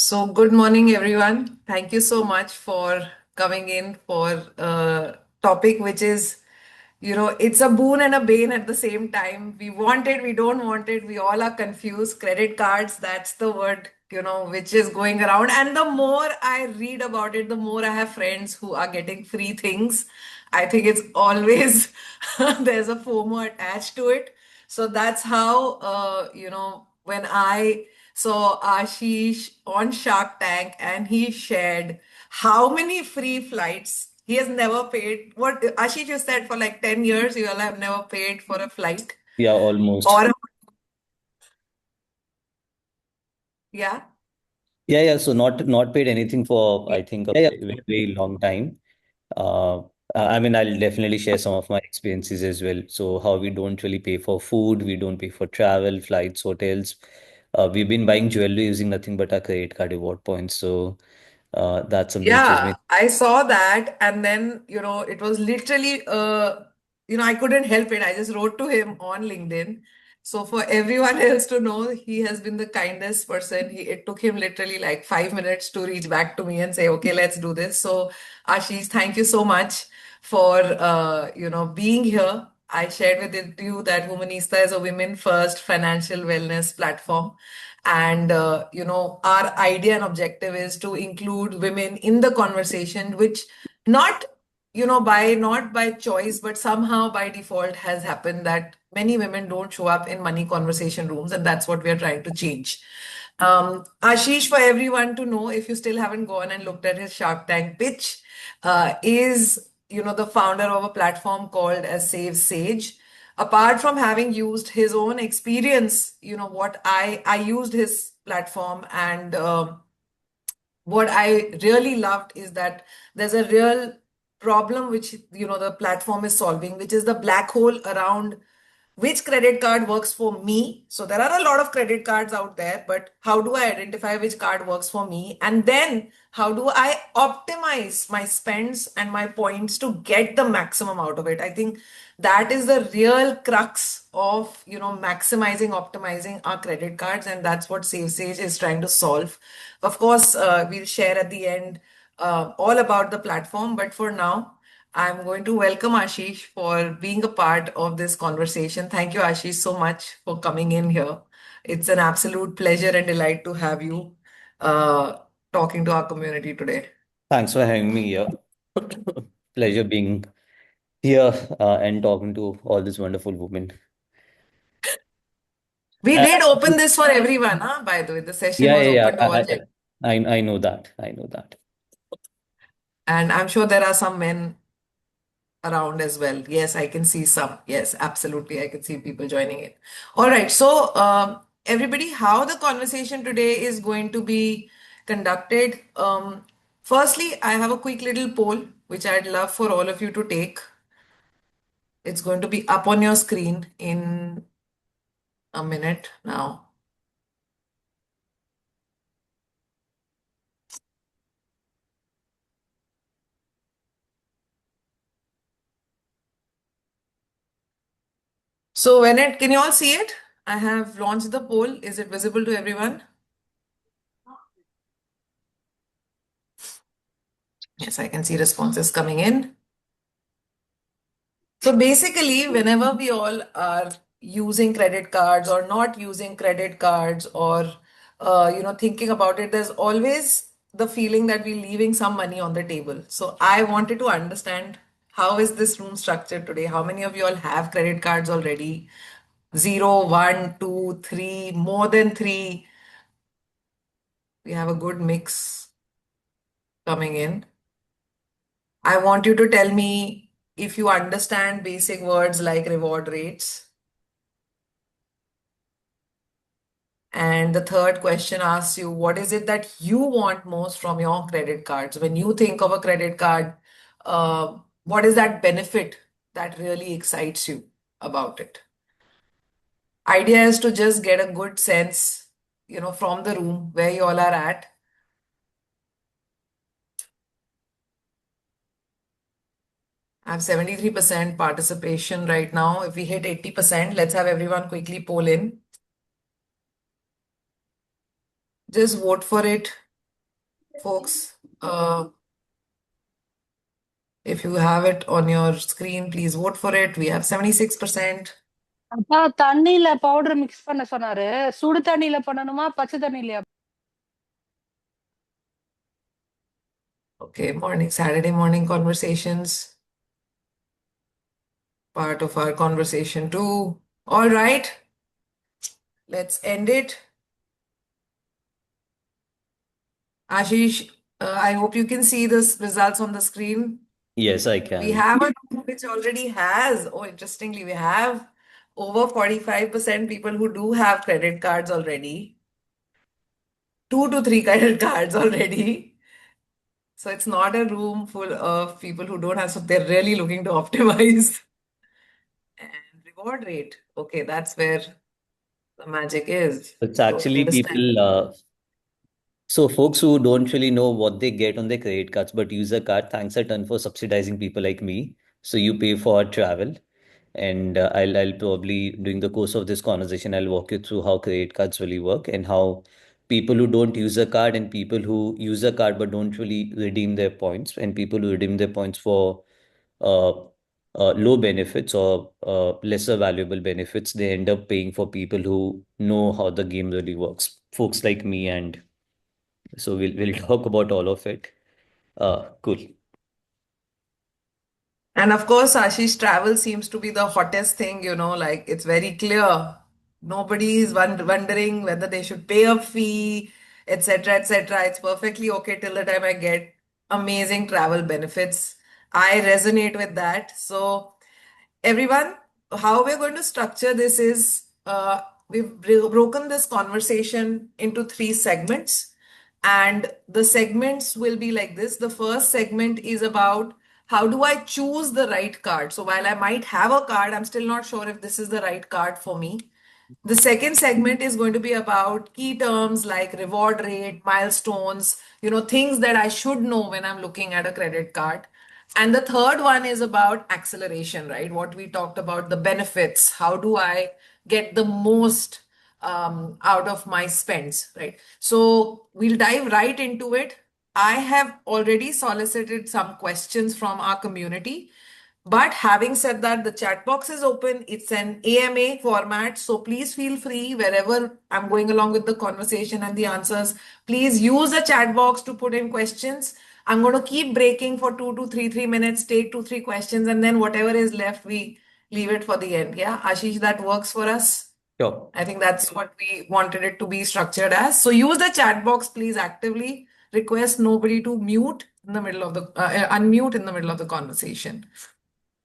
So, good morning, everyone. Thank you so much for coming in for a topic which is, it's a boon and a bane at the same time. We want it, we don't want it, we all are confused. Credit cards, that's the word, which is going around. And the more I read about it, the more I have friends who are getting free things. I think it's always there's a FOMO attached to it. So that's how, when I saw Ashish on Shark Tank and he shared how many free flights he has never paid. What Ashish, you said for like 10 years, you all have never paid for a flight Yeah, almost. or yeah. Yeah. So not paid anything for I think a Yeah. very, very long time. Uh, I mean, I'll definitely share some of my experiences as well. So how we don't really pay for food, we don't pay for travel, flights, hotels. We've been buying jewelry using nothing but our credit card reward points. So that's something which has Yeah, been. I saw that, and then, it was literally, I couldn't help it. I just wrote to him on LinkedIn. So for everyone else to know, he has been the kindest person. It took him literally like 5 minutes to reach back to me and say, okay, let's do this. So Ashish, thank you so much for, being here. I shared with you that Womoneysta is a women first financial wellness platform. And, our idea and objective is to include women in the conversation, which not, not by choice, but somehow by default has happened that many women don't show up in money conversation rooms. And that's what we are trying to change. Ashish, for everyone to know, if you still haven't gone and looked at his Shark Tank pitch, is the founder of a platform called as Save Sage. Apart from having used his own experience, what I used his platform, and what I really loved is that there's a real problem which the platform is solving, which is the black hole around which credit card works for me. So there are a lot of credit cards out there, but how do I identify which card works for me? And then how do I optimize my spends and my points to get the maximum out of it? I think that is the real crux of, maximizing, optimizing our credit cards. And that's what SaveSage is trying to solve. Of course, we'll share at the end all about the platform. But for now, I'm going to welcome Ashish for being a part of this conversation. Thank you, Ashish, so much for coming in here. It's an absolute pleasure and delight to have you uh, talking to our community today. Thanks for having me here. Pleasure being here and talking to all these wonderful women. We Uh, did open this for everyone, huh? By the way, the session yeah, was yeah, yeah. open to all gender. I know that. I know that. And I'm sure there are some men around as well. Yes, I can see some. Yes, absolutely. I can see people joining it. All right. So, everybody, how the conversation today is going to be conducted. Firstly, I have a quick little poll, which I'd love for all of you to take. It's going to be up on your screen in a minute now. So, can you all see it? I have launched the poll. Is it visible to everyone? Yes, I can see responses coming in. So basically, whenever we all are using credit cards or not using credit cards, or thinking about it, there's always the feeling that we're leaving some money on the table. So I wanted to understand, how is this room structured today? How many of you all have credit cards already? Zero, one, two, three, more than three. We have a good mix coming in. I want you to tell me if you understand basic words like reward rates. And the third question asks you, what is it that you want most from your credit cards? When you think of a credit card, what is that benefit that really excites you about it? Idea is to just get a good sense, from the room where you all are at. I have 73% participation right now. If we hit 80%, let's have everyone quickly poll in. Just vote for it. Folks, if you have it on your screen, please vote for it. We have 76%. அதான் தண்ணியில powder mix பண்ண சொன்னாரு. சுடு தண்ணியில பண்ணணுமா பச்சை தண்ணியிலயா? Okay, morning, Saturday morning conversations, part of our conversation too. All right, let's end it. Ashish, I hope you can see this results on the screen. Yes, I We can. have a group which already has, oh, interestingly, we have over 45% people who do have credit cards already, 2 to 3 credit cards already. So it's not a room full of people who don't have, so they're really looking to optimize. And reward rate. Okay, that's where the magic is. It's Don't actually understand. people, so folks who don't really know what they get on their credit cards but use a card, thanks a ton for subsidizing people like me. So you pay for travel, and I'll probably during the course of this conversation I'll walk you through how credit cards really work and how people who don't use a card and people who use a card but don't really redeem their points and people who redeem their points for uh, low benefits or lesser valuable benefits, they end up paying for people who know how the game really works. Folks like me, and so we'll talk about all of it. Cool. And of course, Ashish, travel seems to be the hottest thing, like it's very clear. Nobody is wondering whether they should pay a fee, etc., etc. It's perfectly okay till the time I get amazing travel benefits. I resonate with that. So, everyone, how we're going to structure this is we've broken this conversation into 3 segments, and the segments will be like this. The first segment is about how do I choose the right card? So while I might have a card, I'm still not sure if this is the right card for me. The second segment is going to be about key terms like reward rate, milestones, things that I should know when I'm looking at a credit card. And the third one is about acceleration, right? What we talked about, the benefits. How do I get the most out of my spends, right? So we'll dive right into it. I have already solicited some questions from our community. But having said that, the chat box is open. It's an AMA format. So please feel free wherever I'm going along with the conversation and the answers. Please use the chat box to put in questions. I'm going to keep breaking for 2 to 3 minutes, take 2, 3 questions, and then whatever is left, we leave it for the end. Yeah, Ashish, that works for us. Sure. I think that's what we wanted it to be structured as. So use the chat box, please actively. Request nobody to mute in the middle of the unmute in the middle of the conversation.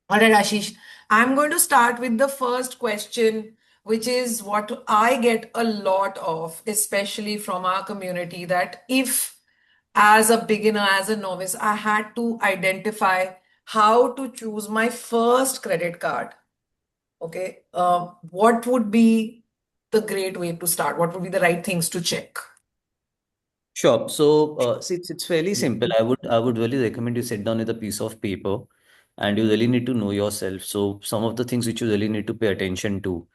All right, Ashish. I'm going to start with the first question, which is what I get a lot of, especially from our community, that if as a beginner, as a novice, I had to identify how to choose my first credit card. Okay, what would be the great way to start? What would be the right things to check? Sure. So, see, it's fairly simple. I would really recommend you sit down with a piece of paper, and you really need to know yourself. So, some of the things which you really need to pay attention to.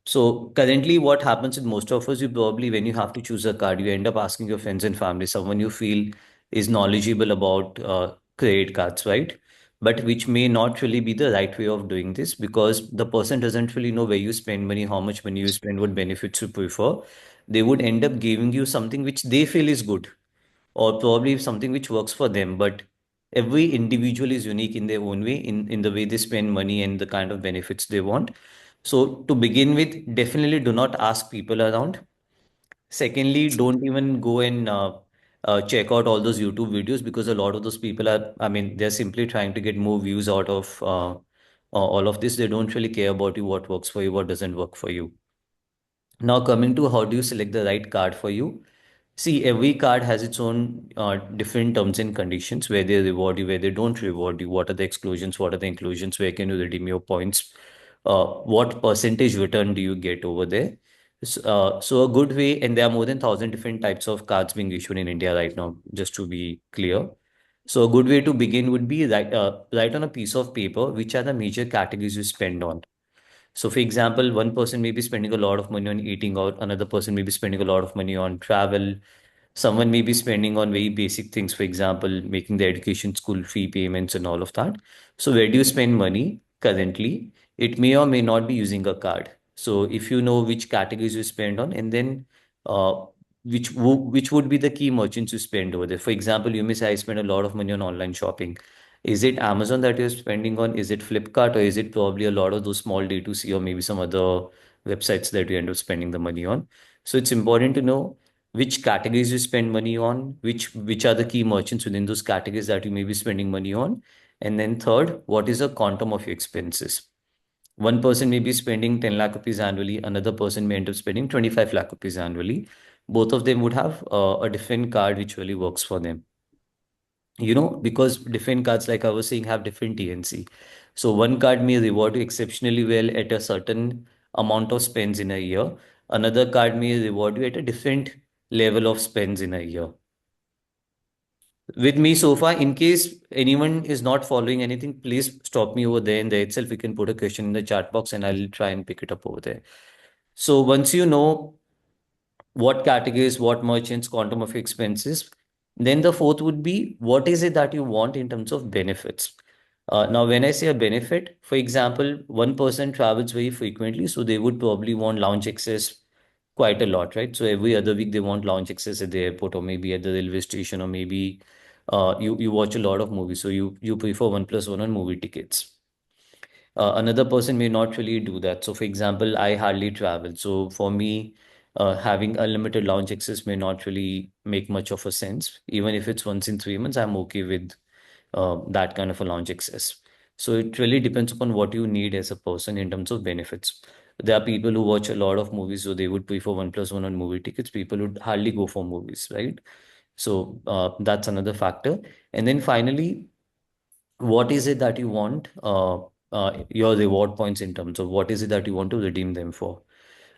So currently, what happens with most of us, you probably when you have to choose a card, you end up asking your friends and family, someone you feel is knowledgeable about credit cards, right? But which may not really be the right way of doing this because the person doesn't really know where you spend money, how much money you spend, what benefits you prefer. They would end up giving you something which they feel is good or probably something which works for them. But every individual is unique in their own way, in the way they spend money and the kind of benefits they want. So to begin with, definitely do not ask people around. Secondly, don't even go and check out all those YouTube videos because a lot of those people are, I mean, they're simply trying to get more views out of all of this. They don't really care about you, what works for you, what doesn't work for you. Now, coming to how do you select the right card for you? See, every card has its own different terms and conditions where they reward you, where they don't reward you. What are the exclusions? What are the inclusions? Where can you redeem your points? What percentage return do you get over there? So a good way, and there are more than 1,000 different types of cards being issued in India right now, just to be clear. So a good way to begin would be write on a piece of paper which are the major categories you spend on. So, for example, one person may be spending a lot of money on eating out, another person may be spending a lot of money on travel, Someone may be spending on very basic things, for example, making the education school fee payments and all of that. So where do you spend money currently? It may or may not be using a card. So if you know which categories you spend on, and then uh, which would be the key merchants you spend over there. For example, you may say I spend a lot of money on online shopping. Is it Amazon that you're spending on? Is it Flipkart, or is it probably a lot of those small D2C or maybe some other websites that you end up spending the money on? So it's important to know which categories you spend money on, which are the key merchants within those categories that you may be spending money on. And then third, what is the quantum of your expenses? One person may be spending 10 lakh rupees annually, another person may end up spending 25 lakh rupees annually. Both of them would have a different card which really works for them. Because different cards, like I was saying, have different TNC. So one card may reward you exceptionally well at a certain amount of spends in a year. Another card may reward you at a different level of spends in a year. With me so far, in case anyone is not following anything, please stop me over there. In there itself, we can put a question in the chat box and I'll try and pick it up over there. So once you know what categories, what merchants, quantum of expenses. Then the fourth would be what is it that you want in terms of benefits? Now, when I say a benefit, for example, one person travels very frequently, so they would probably want lounge access quite a lot, right? So every other week they want lounge access at the airport or maybe at the railway station, or maybe you watch a lot of movies, so you prefer 1+1 on movie tickets. Another person may not really do that. So, for example, I hardly travel. So, for me, having unlimited lounge access may not really make much of a sense. Even if it's once in 3 months, I'm okay with that kind of a lounge access. So, it really depends upon what you need as a person in terms of benefits. There are people who watch a lot of movies, so they would prefer 1+1 on movie tickets. People would hardly go for movies, right? So, that's another factor. And then finally, what is it that you want your reward points in terms of what is it that you want to redeem them for?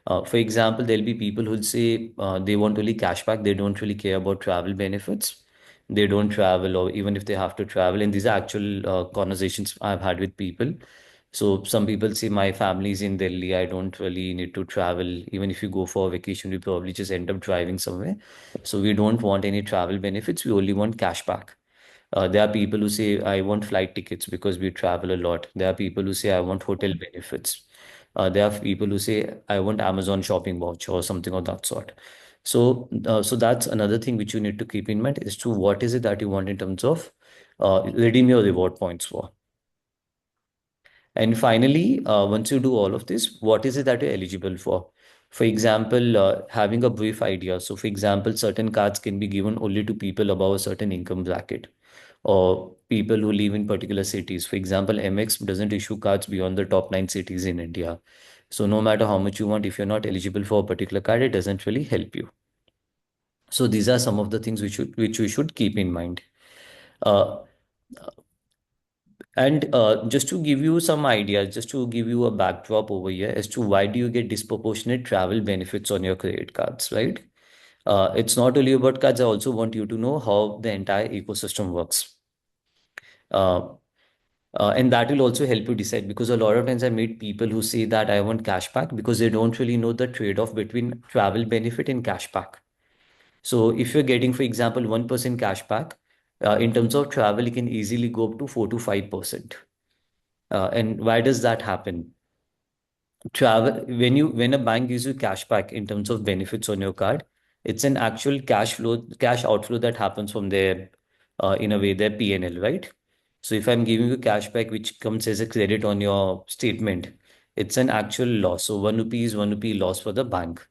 For example, there'll be people who'll say they want only cashback. They don't really care about travel benefits. They don't travel, or even if they have to travel. And these are actual conversations I've had with people. So some people say my family's in Delhi. I don't really need to travel. Even if you go for a vacation, we probably just end up driving somewhere. So we don't want any travel benefits. We only want cashback. There are people who say, I want flight tickets because we travel a lot. There are people who say, I want hotel benefits. There are people who say, I want Amazon shopping voucher or something of that sort. So that's another thing which you need to keep in mind is to what is it that you want in terms of redeem your reward points for. And finally, once you do all of this, what is it that you're eligible for? For example, having a brief idea. So, for example, certain cards can be given only to people above a certain income bracket or people who live in particular cities. For example, MX doesn't issue cards beyond the top 9 cities in India. So, no matter how much you want, if you're not eligible for a particular card, it doesn't really help you. So, these are some of the things which we should keep in mind. Uh, And just to give you some ideas, just to give you a backdrop over here as to why do you get disproportionate travel benefits on your credit cards, right? It's not only about cards. I also want you to know how the entire ecosystem works. Uh, and that will also help you decide because a lot of times I meet people who say that I want cashback because they don't really know the trade-off between travel benefit and cashback. So if you're getting, for example, 1% cashback, in terms of travel, you can easily go up to 4 to 5%. And why does that happen? Travel, when a bank gives you cash back in terms of benefits on your card, it's an actual cash outflow that happens from their, in a way, their P&L, right? So if I'm giving you cash back, which comes as a credit on your statement, it's an actual loss. So 1 rupee is 1 rupee loss for the bank.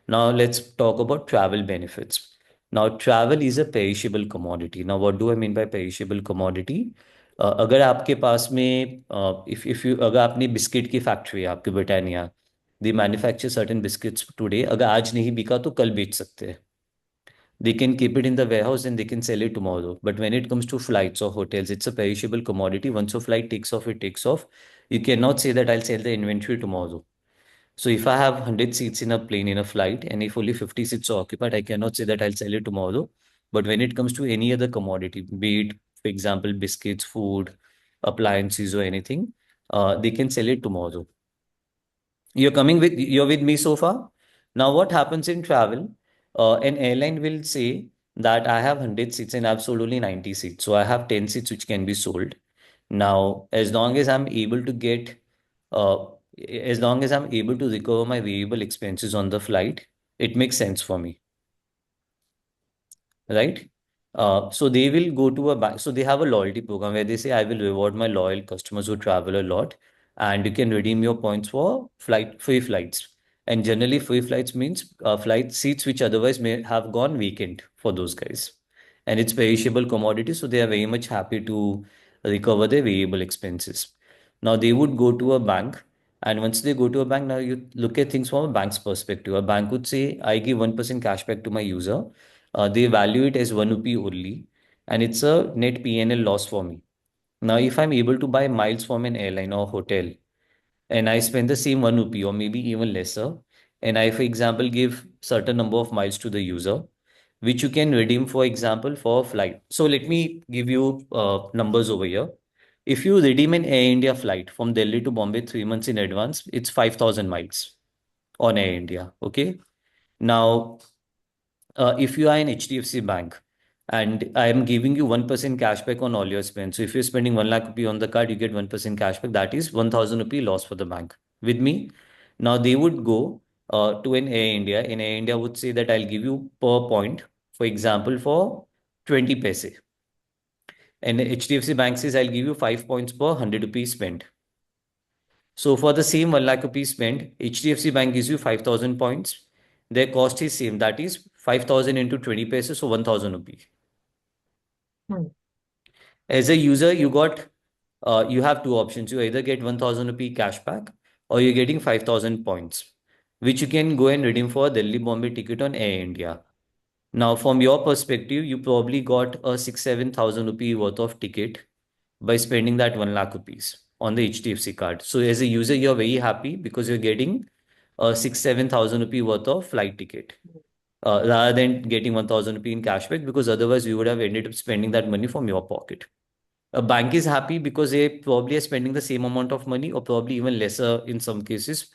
Now let's talk about travel benefits. Now travel is a perishable commodity. Now what do I mean by perishable commodity? अगर आपके पास में if you अगर आपने biscuit की factory है आपके Britannia दे manufacture certain biscuits today अगर आज नहीं बिका तो कल बेच सकते हैं they can keep it in the warehouse and they can sell it tomorrow. But when it comes to flights or hotels, it's a perishable commodity. Once a flight takes off, it takes off. You cannot say that I'll sell the inventory tomorrow. So if I have 100 seats in a plane in a flight and if only 50 seats are occupied, I cannot say that I'll sell it tomorrow. But when it comes to any other commodity, be it, for example, biscuits, food, appliances, or anything, they can sell it tomorrow. You're with me so far? Now, what happens in travel? an airline will say that I have 100 seats and I have sold only 90 seats. So I have 10 seats which can be sold. Now, as long as I'm able to get, uh, as long as I'm able to recover my variable expenses on the flight, it makes sense for me, right? So they will go to a bank. So they have a loyalty program where they say, I will reward my loyal customers who travel a lot, and you can redeem your points for free flights. And generally, free flights means flight seats which otherwise may have gone vacant for those guys. And it's perishable commodity, so they are very much happy to recover their variable expenses. Now they would go to a bank, and once they go to a bank, now you look at things from a bank's perspective. A bank would say, I give 1% cashback to my user. They value it as 1 rupee only, and it's a net P&L loss for me. Now, if I'm able to buy miles from an airline or hotel, and I spend the same 1 rupee or maybe even lesser, and I, for example, give certain number of miles to the user, which you can redeem, for example, for a flight. So let me give you numbers over here. If you redeem an Air India flight from Delhi to Bombay 3 months in advance, it's 5,000 miles on Air India. Okay. Now, if you are an HDFC bank and I am giving you 1% cashback on all your spend. So if you're spending 1 lakh rupee on the card, you get 1% cashback. That is 1,000 rupee loss for the bank. With me, now they would go to an Air India, and Air India would say that I'll give you per point, for example, for 20 paise. And HDFC Bank says I'll give you 5 points per 100 rupees spent. So for the same 1 lakh rupees spent, HDFC Bank gives you 5,000 points. Their cost is same. That is 5,000 into 20 pesos, so 1,000 rupees. Hmm. As a user, you have two options. You either get 1,000 rupee cashback or you're getting 5,000 points, which you can go and redeem for a Delhi Bombay ticket on Air India. Now, from your perspective, you probably got a 6,000-7,000 rupee worth of ticket by spending that 1 lakh rupees on the HDFC card. So as a user, you're very happy because you're getting a 6,000-7,000 rupee worth of flight ticket rather than getting 1,000 rupee in cashback, because otherwise you would have ended up spending that money from your pocket. A bank is happy because they probably are spending the same amount of money or probably even lesser in some cases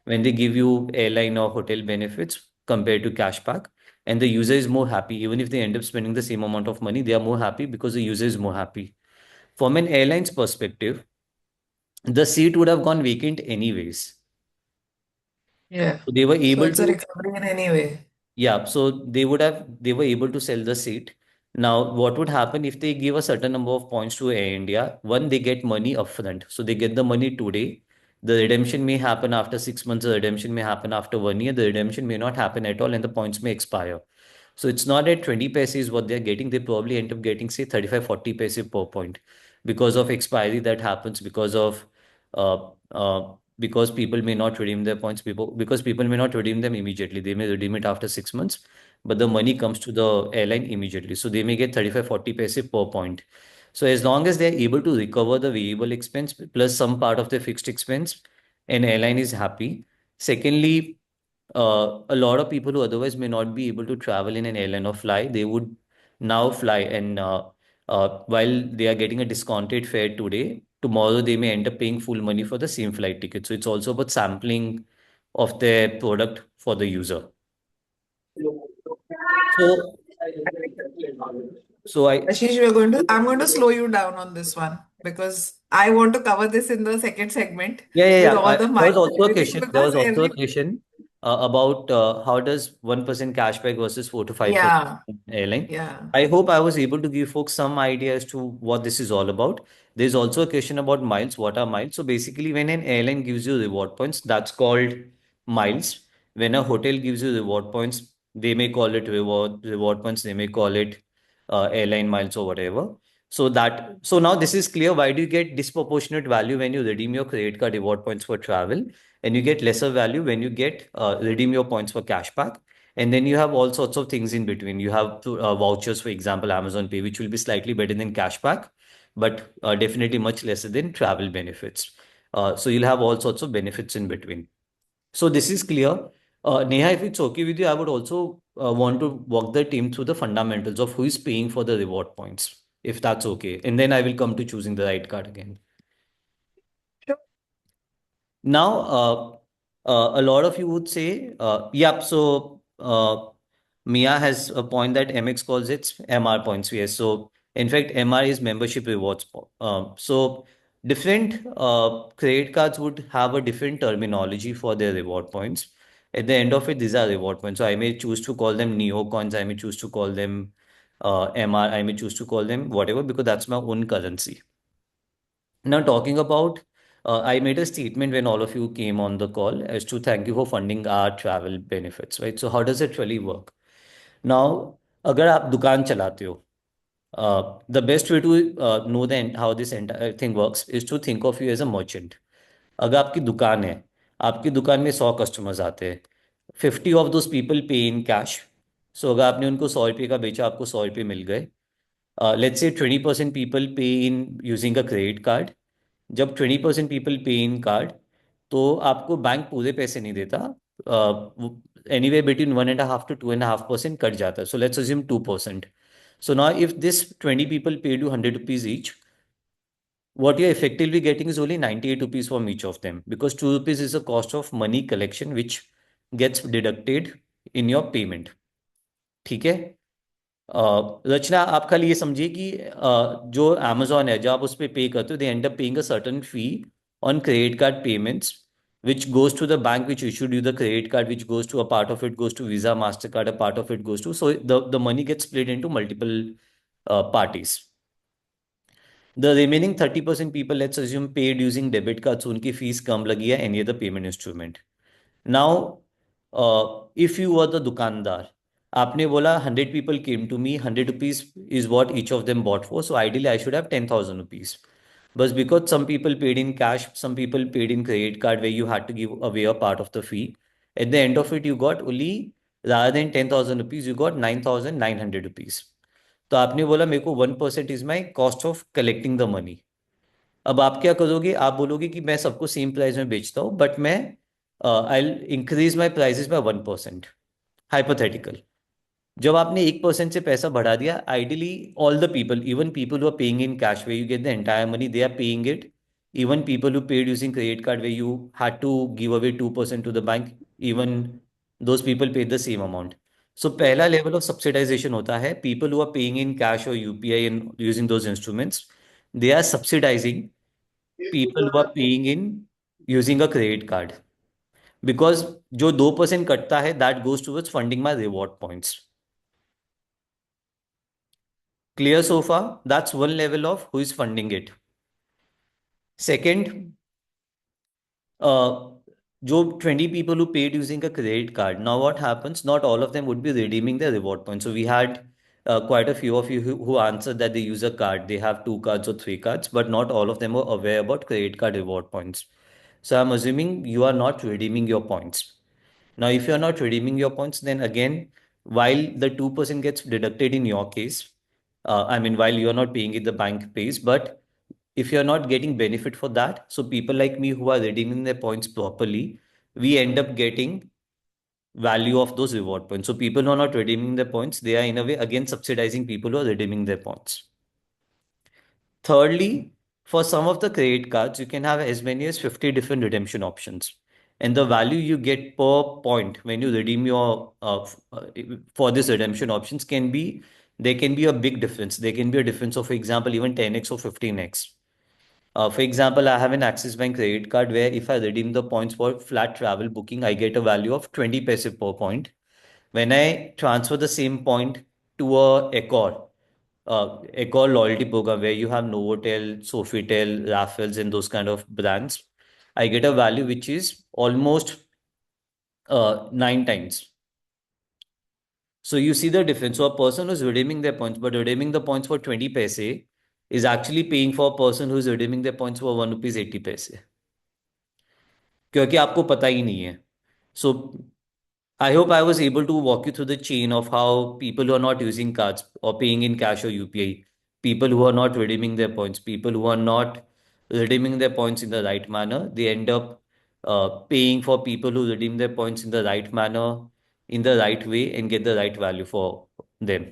when they give you airline or hotel benefits compared to cashback. And the user is more happy. Even if they end up spending the same amount of money, they are more happy because the user is more happy. From an airline's perspective, the seat would have gone vacant anyways. Yeah. So they were So able it's a to, recovery in any way. yeah, so they were able to sell the seat. Now, what would happen if they give a certain number of points to Air India? One, they get money upfront. So they get the money today. The redemption may happen after 6 months, the redemption may happen after 1 year, the redemption may not happen at all, and the points may expire. So it's not at 20 paise is what they're getting. They probably end up getting, say, 35, 40 paise per point because of expiry that happens uh, because people may not redeem their points, because people may not redeem them immediately. They may redeem it after 6 months, but the money comes to the airline immediately. So they may get 35, 40 paise per point. So as long as they're able to recover the variable expense plus some part of the fixed expense, an airline is happy. Secondly, a lot of people who otherwise may not be able to travel in an airline or fly, they would now fly. And while they are getting a discounted fare today, tomorrow they may end up paying full money for the same flight ticket. So it's also about sampling of their product for the user. So, so I, Ashish, I'm going to slow you down on this one because I want to cover this in the second segment yeah, yeah, with yeah. all the There miles was and also a everything question. There because was also a every, question about how does 1% cashback versus 4 to 5% yeah, airline. yeah. I hope I was able to give folks some idea as to what this is all about. There's also a question about miles. What are miles? So basically, when an airline gives you reward points, that's called miles. When a hotel gives you reward points, they may call it reward points. They may call it airline miles or whatever. So now this is clear. Why do you get disproportionate value when you redeem your credit card reward points for travel, and you get lesser value when you get redeem your points for cashback? And then you have all sorts of things in between. You have vouchers, for example, Amazon Pay, which will be slightly better than cashback, but definitely much lesser than travel benefits. So you'll have all sorts of benefits in between. So this is clear. Neha, if it's okay with you, I would also want to walk the team through the fundamentals of who is paying for the reward points, if that's okay. And then I will come to choosing the right card again. Sure. Now, a lot of you would say, yep, so Mia has a point that MX calls it MR points. Yes. So in fact, MR is membership rewards. So different credit cards would have a different terminology for their reward points. At the end of it, these are reward points. So I may choose to call them Neo coins. I may choose to call them MR. I may choose to call them whatever because that's my own currency. Now, talking about, I made a statement when all of you came on the call as to thank you for funding our travel benefits, right? So how does it really work? Now, अगर आप दुकान चलाते हो, the best way to know how this entire thing works is to think of you as a merchant. अगर आपकी दुकान है, आपकी दुकान में 100 कस्टमर्स आते हैं, 50 ऑफ दोज पीपल पे इन कैश. सो अगर आपने उनको 100 रुपये का बेचा, आपको 100 रुपये मिल गए. लेट्स से 20% पीपल पे इन यूजिंग अ क्रेडिट कार्ड. जब 20% पीपल पे इन कार्ड, तो आपको बैंक पूरे पैसे नहीं देता. एनीवे बिटवीन 1.5 to 2.5% कट जाता है. So let's assume 2%. So now if this 20 people paid you 100 rupees each, what you're effectively getting is only 98 rupees from each of them because 2 rupees is the cost of money collection which gets deducted in your payment. ठीक है. रचना, आप खाली ये समझिए कि जो Amazon है, जब आप उस पर पे करते हो, they end up paying a certain fee on credit card payments which goes to the bank which issued you the credit card, which goes to a part of it goes to Visa, Mastercard, a part of it goes to, so the money gets split into multiple parties. The remaining 30% people, let's assume, paid using debit cards, उनकी fees कम लगी है any other payment instrument. Now, if you were the दुकानदार, आपने बोला 100 people came to me, 100 rupees is what each of them bought for, so ideally I should have 10,000 rupees. But because some people paid in cash, some people paid in credit card where you had to give away a part of the fee, at the end of it you got only, rather than 10,000 rupees, you got 9,900 rupees. तो आपने बोला मेरे को 1% is my cost of collecting the money. अब आप क्या करोगे? आप बोलोगे कि मैं सबको सेम प्राइस में बेचता हूँ बट मैं I increase my prices by 1%. Hypothetical. जब आपने 1% से पैसा बढ़ा दिया, ideally all the people, even people who are paying in cash way you get the entire money, they are paying it. Even people who paid using credit card way you had to give away 2% to the bank, even those people paid the same amount. So पहला level of subsidisation होता है people who are paying in cash और UPI in using those instruments. They are subsidising people who are paying in using a credit card, because जो 2% कटता है that goes towards funding my reward points. Clear so far? That's one level of who is funding it. Second, uh, जो 20 people who paid using a credit card. Now what happens? Not all of them would be redeeming their reward points. So we had quite a few of you who answered that they use a card. They have 2 cards or 3 cards, but not all of them were aware about credit card reward points. So I'm assuming you are not redeeming your points. Now, if you're not redeeming your points, then again, while the 2% gets deducted in your case, I mean, while you're not paying it, the bank pays, but if you're not getting benefit for that, so people like me who are redeeming their points properly, we end up getting value of those reward points. So people who are not redeeming their points, they are in a way again subsidizing people who are redeeming their points. Thirdly, for some of the credit cards, you can have as many as 50 different redemption options. And the value you get per point when you redeem your for this redemption options can be, there can be a big difference. There can be a difference of, for example, even 10x or 15x. For example, I have an Axis Bank credit card where if I redeem the points for flat travel booking, I get a value of 20 paise per point. When I transfer the same point to a Accor loyalty program where you have Novotel, Sofitel, Raffles, and those kind of brands, I get a value which is almost 9 times. So you see the difference. So a person who's redeeming their points, but redeeming the points for 20 paise is actually paying for a person who's redeeming their points for 1 rupees 80 paise. क्योंकि आपको पता ही नहीं है. So I hope I was able to walk you through the chain of how people who are not using cards or paying in cash or UPI, people who are not redeeming their points, people who are not redeeming their points in the right manner, they end up paying for people who redeem their points in the right manner, in the right way, and get the right value for them.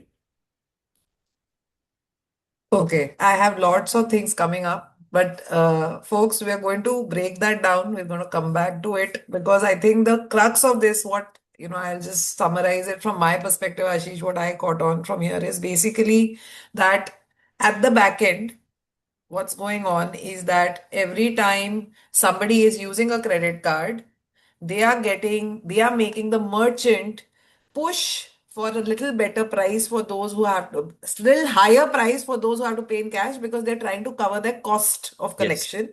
Okay, I have lots of things coming up, but folks, we are going to break that down. We're going to come back to it because I think the crux of this, what I'll just summarize it from my perspective, Ashish. What I caught on from here is basically that at the back end, what's going on is that every time somebody is using a credit card, they are making the merchant push for a little better price for those who have to, still higher price for those who have to pay in cash because they're trying to cover their cost of Yes. collection,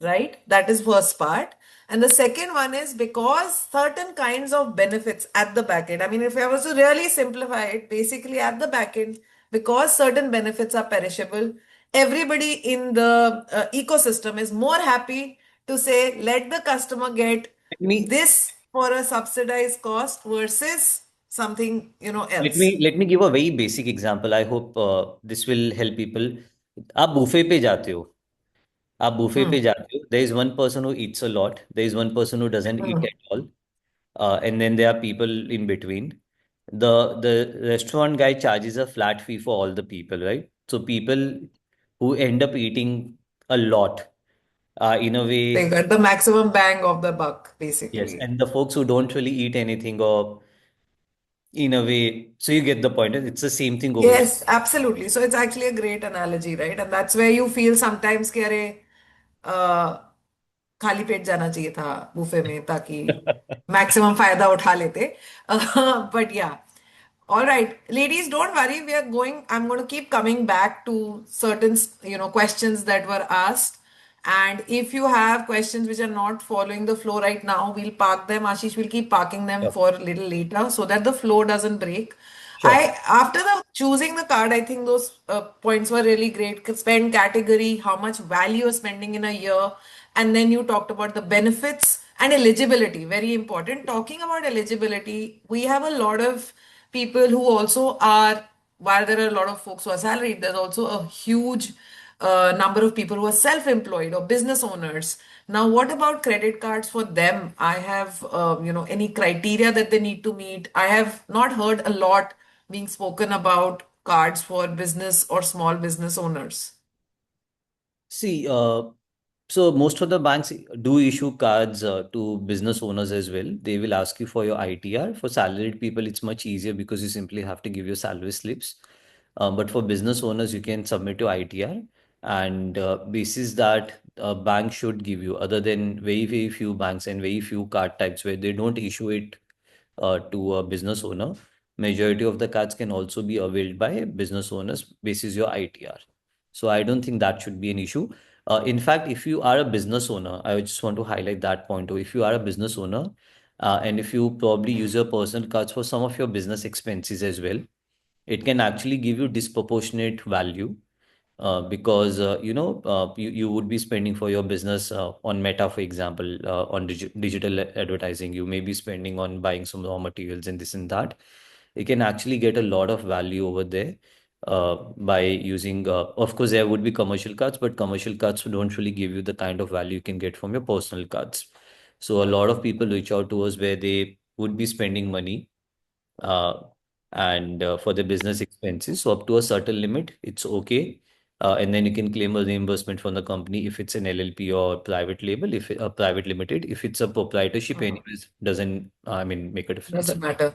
right? That is first part. And the second one is because certain kinds of benefits at the back end. I mean, if I was to really simplify it, basically at the back end, because certain benefits are perishable, everybody in the ecosystem is more happy to say, let the customer get Let me this for a subsidized cost versus something, let else. me let me give a very basic example. I hope this will help people. आप buffet पे जाते हो आप buffet पे Hmm. जाते हो there is one person who eats a lot, there is one person who doesn't eat Hmm. at all, and then there are people in between. The restaurant guy charges a flat fee for all the people, right? So people who end up eating a lot, in a They way, got the maximum bang of the buck, yes, basically. and the folks who don't really eat anything, or in a way, so you get the point. It's the same thing over here. Yes, absolutely. So it's actually a great analogy, right? And that's where you feel sometimes कि अरे खाली पेट जाना चाहिए था buffet में ताकि maximum फायदा उठा लेते बट या all right, ladies, don't worry. I'm going to keep coming back to certain, questions that were asked. And if you have questions which are not following the flow right now, we'll park them. Ashish will keep parking them Sure. for a little later so that the flow doesn't break. Sure. After the choosing the card, I think those points were really great. Spend category, how much value you're spending in a year, and then you talked about the benefits and eligibility. Very important. Talking about eligibility, we have a lot of people who also are. While there are a lot of folks who are salaried, there's also a huge number of people who are self-employed or business owners. Now, what about credit cards for them? I have, any criteria that they need to meet. I have not heard a lot being spoken about cards for business or small business owners. See, so most of the banks do issue cards to business owners as well. They will ask you for your ITR. For salaried people, it's much easier because you simply have to give your salary slips. But for business owners, you can submit your ITR, and basis that bank should give you, other than very, very few banks and very few card types where they don't issue it to a business owner. Majority of the cards can also be availed by business owners basis your ITR. So I don't think that should be an issue. In fact, if you are a business owner, I just want to highlight that point. Or if you are a business owner, and if you probably use your personal cards for some of your business expenses as well, it can actually give you disproportionate value, because you would be spending for your business on Meta, for example, on digital advertising. You may be spending on buying some raw materials and this and that. You can actually get a lot of value over there by using. Of course, there would be commercial cards, but commercial cards don't really give you the kind of value you can get from your personal cards. So a lot of people reach out to us where they would be spending money, uh, and for the business expenses. So up to a certain limit, it's okay. And then you can claim a reimbursement from the company if it's an LLP or private label, if a private limited, if it's a proprietorship, Mhm. anyways, doesn't, I mean, make a difference. Doesn't matter.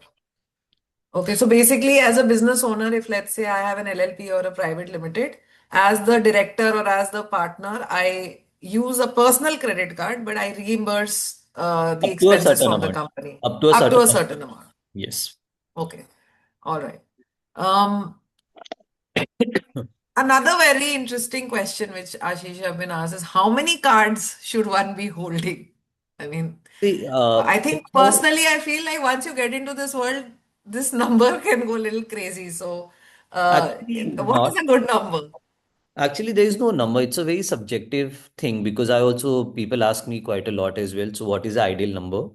Okay, so basically, as a business owner, if let's say I have an LLP or a private limited, as the director or as the partner, I use a personal credit card, but I reimburse the Up to a expenses certain from the amount. company Up to a up to certain a amount. certain amount. Yes. Okay, all right. Um, Another very interesting question which Ashish have been asked is how many cards should one be holding? I mean, See, I it's think more personally, I feel like once you get into this world, this number can go a little crazy. So, actually what is not. a good number? Actually, there is no number. It's a very subjective thing because I also, people ask me quite a lot as well. So, what is the ideal number?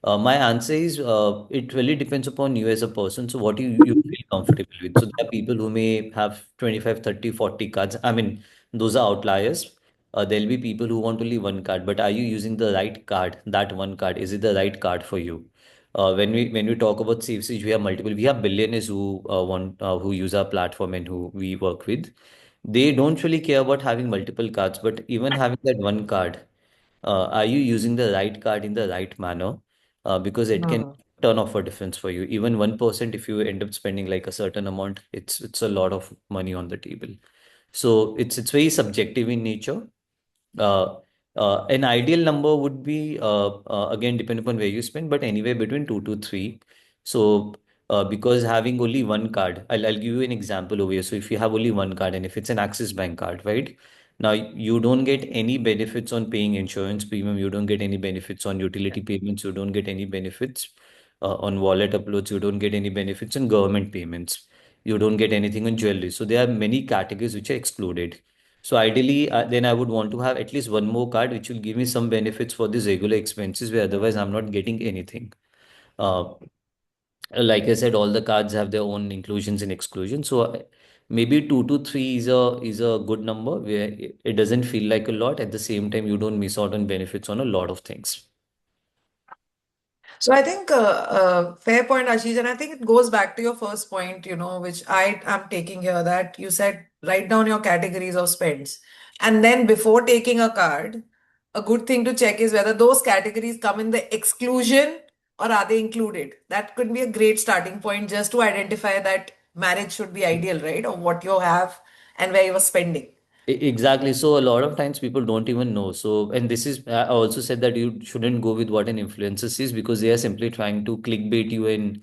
My answer is it really depends upon you as a person. So, what you feel comfortable with. So, there are people who may have 25, 30, 40 cards. I mean, those are outliers. There'll be people who want only one card, but are you using the right card? That one card, is it the right card for you? When we talk about Save Sage, we have multiple. We have billionaires who who use our platform and who we work with. They don't really care about having multiple cards, but even having that one card, are you using the right card in the right manner? Because it can Hmm. ton of a difference for you. Even 1%, if you end up spending like a certain amount, it's a lot of money on the table. So it's very subjective in nature. Uh, an ideal number would be again depend upon where you spend, but anywhere between two to three. So because having only one card, I'll give you an example over here. So if you have only one card and if it's an Axis Bank card, right? Now you don't get any benefits on paying insurance premium. You don't get any benefits on utility payments. You don't get any benefits on wallet uploads. You don't get any benefits on government payments. You don't get anything on jewelry. So there are many categories which are excluded. So ideally, then I would want to have at least one more card which will give me some benefits for these regular expenses where otherwise I'm not getting anything. Uh, like I said, all the cards have their own inclusions and exclusions. So maybe two to three is a good number where it doesn't feel like a lot. At the same time, you don't miss out on benefits on a lot of things. So I think fair point, Ashish, and I think it goes back to your first point, which I am taking here, that you said write down your categories of spends. And then before taking a card, a good thing to check is whether those categories come in the exclusion or are they included. That could be a great starting point just to identify that marriage should be ideal, right? Or what you have and where you are spending. Exactly. So a lot of times people don't even know. So, and this is, I also said that you shouldn't go with what an influencer sees because they are simply trying to clickbait you and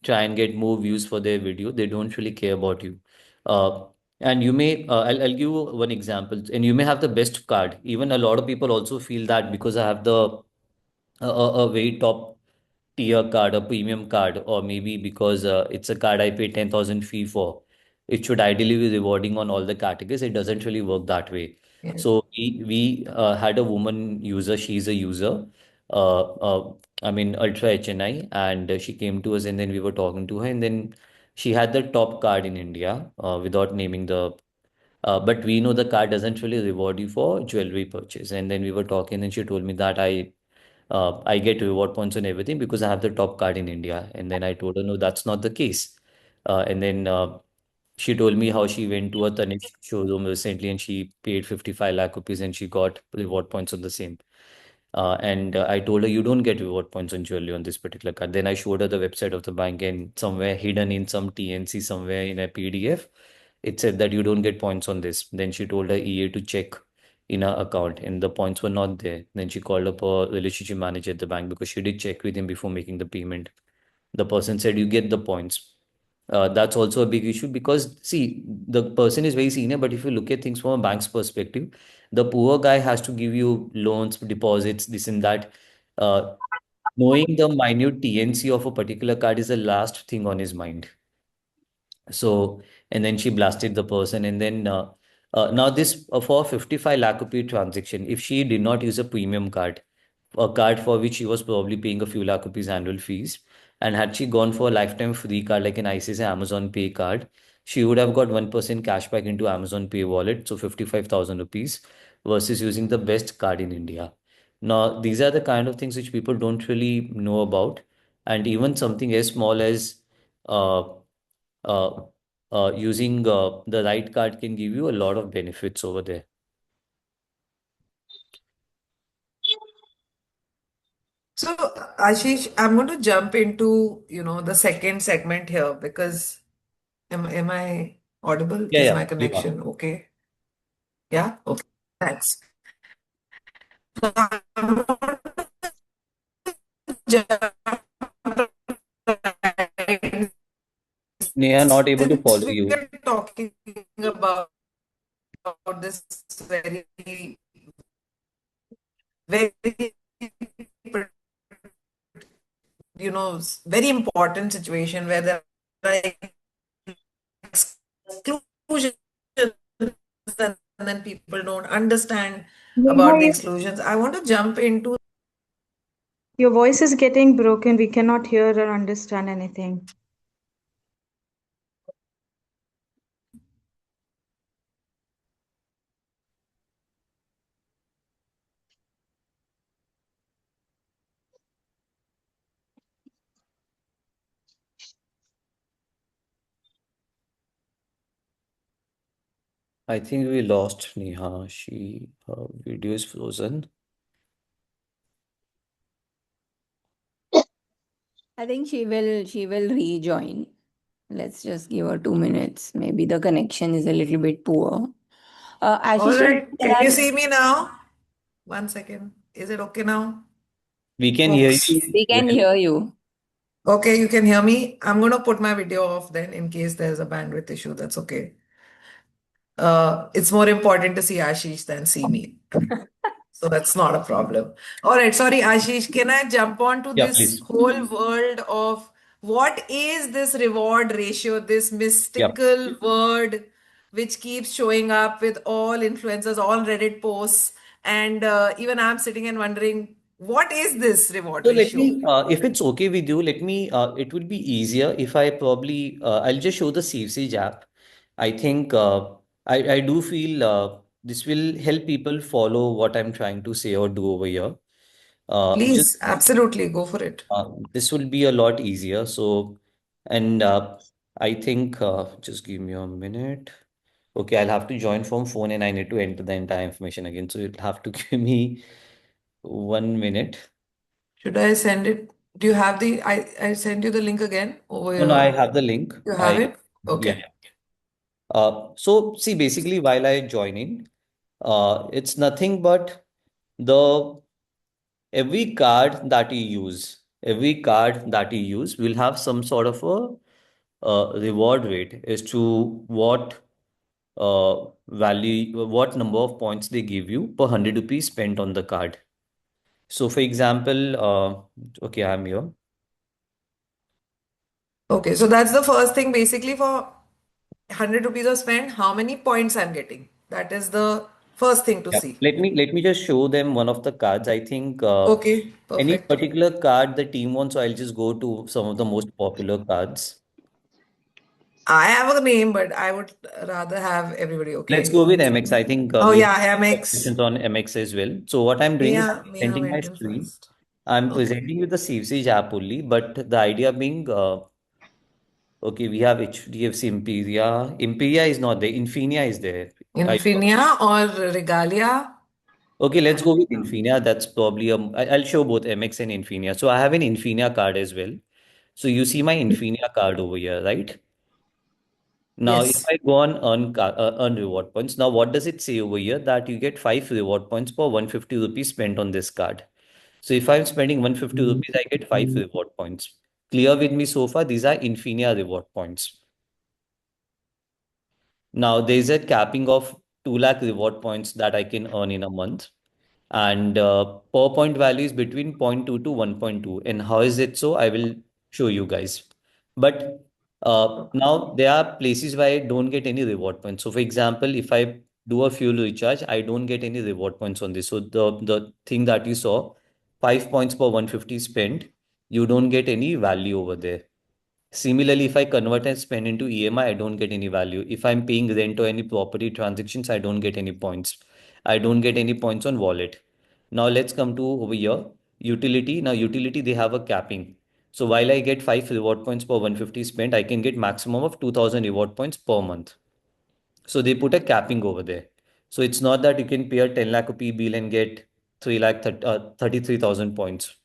try and get more views for their video. They don't really care about you. Uh, and you may, I'll give you one example, and you may have the best card. Even a lot of people also feel that because I have a very top tier card, a premium card, or maybe because it's a card I pay 10,000 fee for, it should ideally be rewarding on all the categories. It doesn't really work that way. Yeah. So we had a woman user, she's a user, uh, uh, I mean Ultra HNI, and she came to us and then we were talking to her, and then she had the top card in India without naming the but we know the card doesn't really reward you for jewelry purchase. And then we were talking, and she told me that I get reward points on everything because I have the top card in India. And then I told her, no, that's not the case. And then she told me how she went to a Tanishq showroom recently and she paid 55 lakh rupees and she got reward points on the same. And I told her, you don't get reward points on jewelry on this particular card. Then I showed her the website of the bank, and somewhere hidden in some TNC, somewhere in a PDF, it said that you don't get points on this. Then she told her EA to check in her account, and the points were not there. Then she called up a relationship manager at the bank because she did check with him before making the payment. The person said, you get the points. That's also a big issue because, see, the person is very senior, but if you look at things from a bank's perspective, the poor guy has to give you loans, deposits, this and that. Uh, Knowing the minute TNC of a particular card is the last thing on his mind. So, and then she blasted the person. And then now this for 55 lakh rupee transaction, if she did not use a premium card, a card for which she was probably paying a few lakh rupees annual fees, and had she gone for a lifetime free card like an ICICI Amazon Pay card, she would have got 1% cashback into Amazon Pay wallet, so 55,000 rupees versus using the best card in India. Now, these are the kind of things which people don't really know about. And even something as small as uh, uh, using the right card can give you a lot of benefits over there. So, Ashish, I'm going to jump into, the second segment here because am I audible? Yeah, Is yeah, my you are. connection okay? Yeah? Okay. Thanks. So I'm going to jump right. Neha, not able to Since follow we you. are talking about this very, very, very important situation where there are exclusions and then people don't understand Neha, about the exclusions. I want to jump into. your voice is getting broken. We cannot hear or understand anything. I think we lost Neha. Her video is frozen. I think she will rejoin. Let's just give her 2 minutes. Maybe the connection is a little bit poor. All Ashish, right. tell Can you us. see me now? 1 second. Is it okay now, We can hear folks? you We can well. hear you. Okay, you can hear me. I'm going to put my video off then in case there's a bandwidth issue. That's okay. It's more important to see Ashish than see me. So that's not a problem. All right, sorry, Ashish. Can I jump on to Yeah, this please. whole world of what is this reward ratio, this Yeah. mystical word which keeps showing up with all influencers, all Reddit posts, and even I'm sitting and wondering, what is this reward So let ratio? me, if it's okay with you, let me, it would be easier if I probably, I'll just show the Save Sage app. I think I do feel this will help people follow what I'm trying to say or do over here. Just Please, absolutely, go for it. this will be a lot easier. So, and I think, just give me a minute. Okay, I'll have to join from phone and I need to enter the entire information again. So you'll have to give me 1 minute. Should I send it? Do you have I send you the link again over No, no, I your, have the link. you have it? Yeah. Okay. So see, basically, while I join in, it's nothing but the every card that you use, every card that you use will have some sort of a reward rate as to what value, what number of points they give you per 100 rupees spent on the card. So, for example, okay, I'm here. Okay, so that's the first thing basically for 100 rupees of spend, how many points I'm getting. That is the first thing to Yeah. see. Let me just show them one of the cards. I think Okay, any perfect. particular card the team wants, so I'll just go to some of the most popular cards. I have a name, but I would rather have everybody. Let's Okay. go with MX. I think Oh we yeah, have MX. questions on MX as well. So what I'm doing is Mia, I'm Mia presenting my went in screen. first. I'm Okay. presenting with the Sage app only, but the idea being, okay, we have HDFC Imperia. Imperia is not there. Infinia is there. I, Infinia or Regalia? okay, let's go with Infinia. That's probably I'll show both MX and Infinia. So I have an Infinia card as well. So you see my Infinia card over here, right? Now, if Yes. I go on earn reward points, now what does it say over here? That you get 5 reward points per 150 rupees spent on this card. So if I'm spending 150 rupees, I get 5 reward points. Clear with me so far? These are Infinia reward points. Now, there's a capping of 2 lakh reward points that I can earn in a month. And per point value is between zero point 0.2 to 1.2. And how is it so? I will show you guys. But now there are places where I don't get any reward points. So, for example, if I do a fuel recharge, I don't get any reward points on this. So, the thing that you saw, 5 points per 150 spent, you don't get any value over there. Similarly, if I convert and spend into EMI, I don't get any value. If I'm paying rent or any property transactions, I don't get any points. I don't get any points on wallet. Now let's come to over here, utility. Now utility, they have a capping. So while I get 5 reward points per 150 spent, I can get maximum of 2000 reward points per month. So they put a capping over there. So it's not that you can pay a 10 lakh rupee bill and get 3 lakh 33,000 points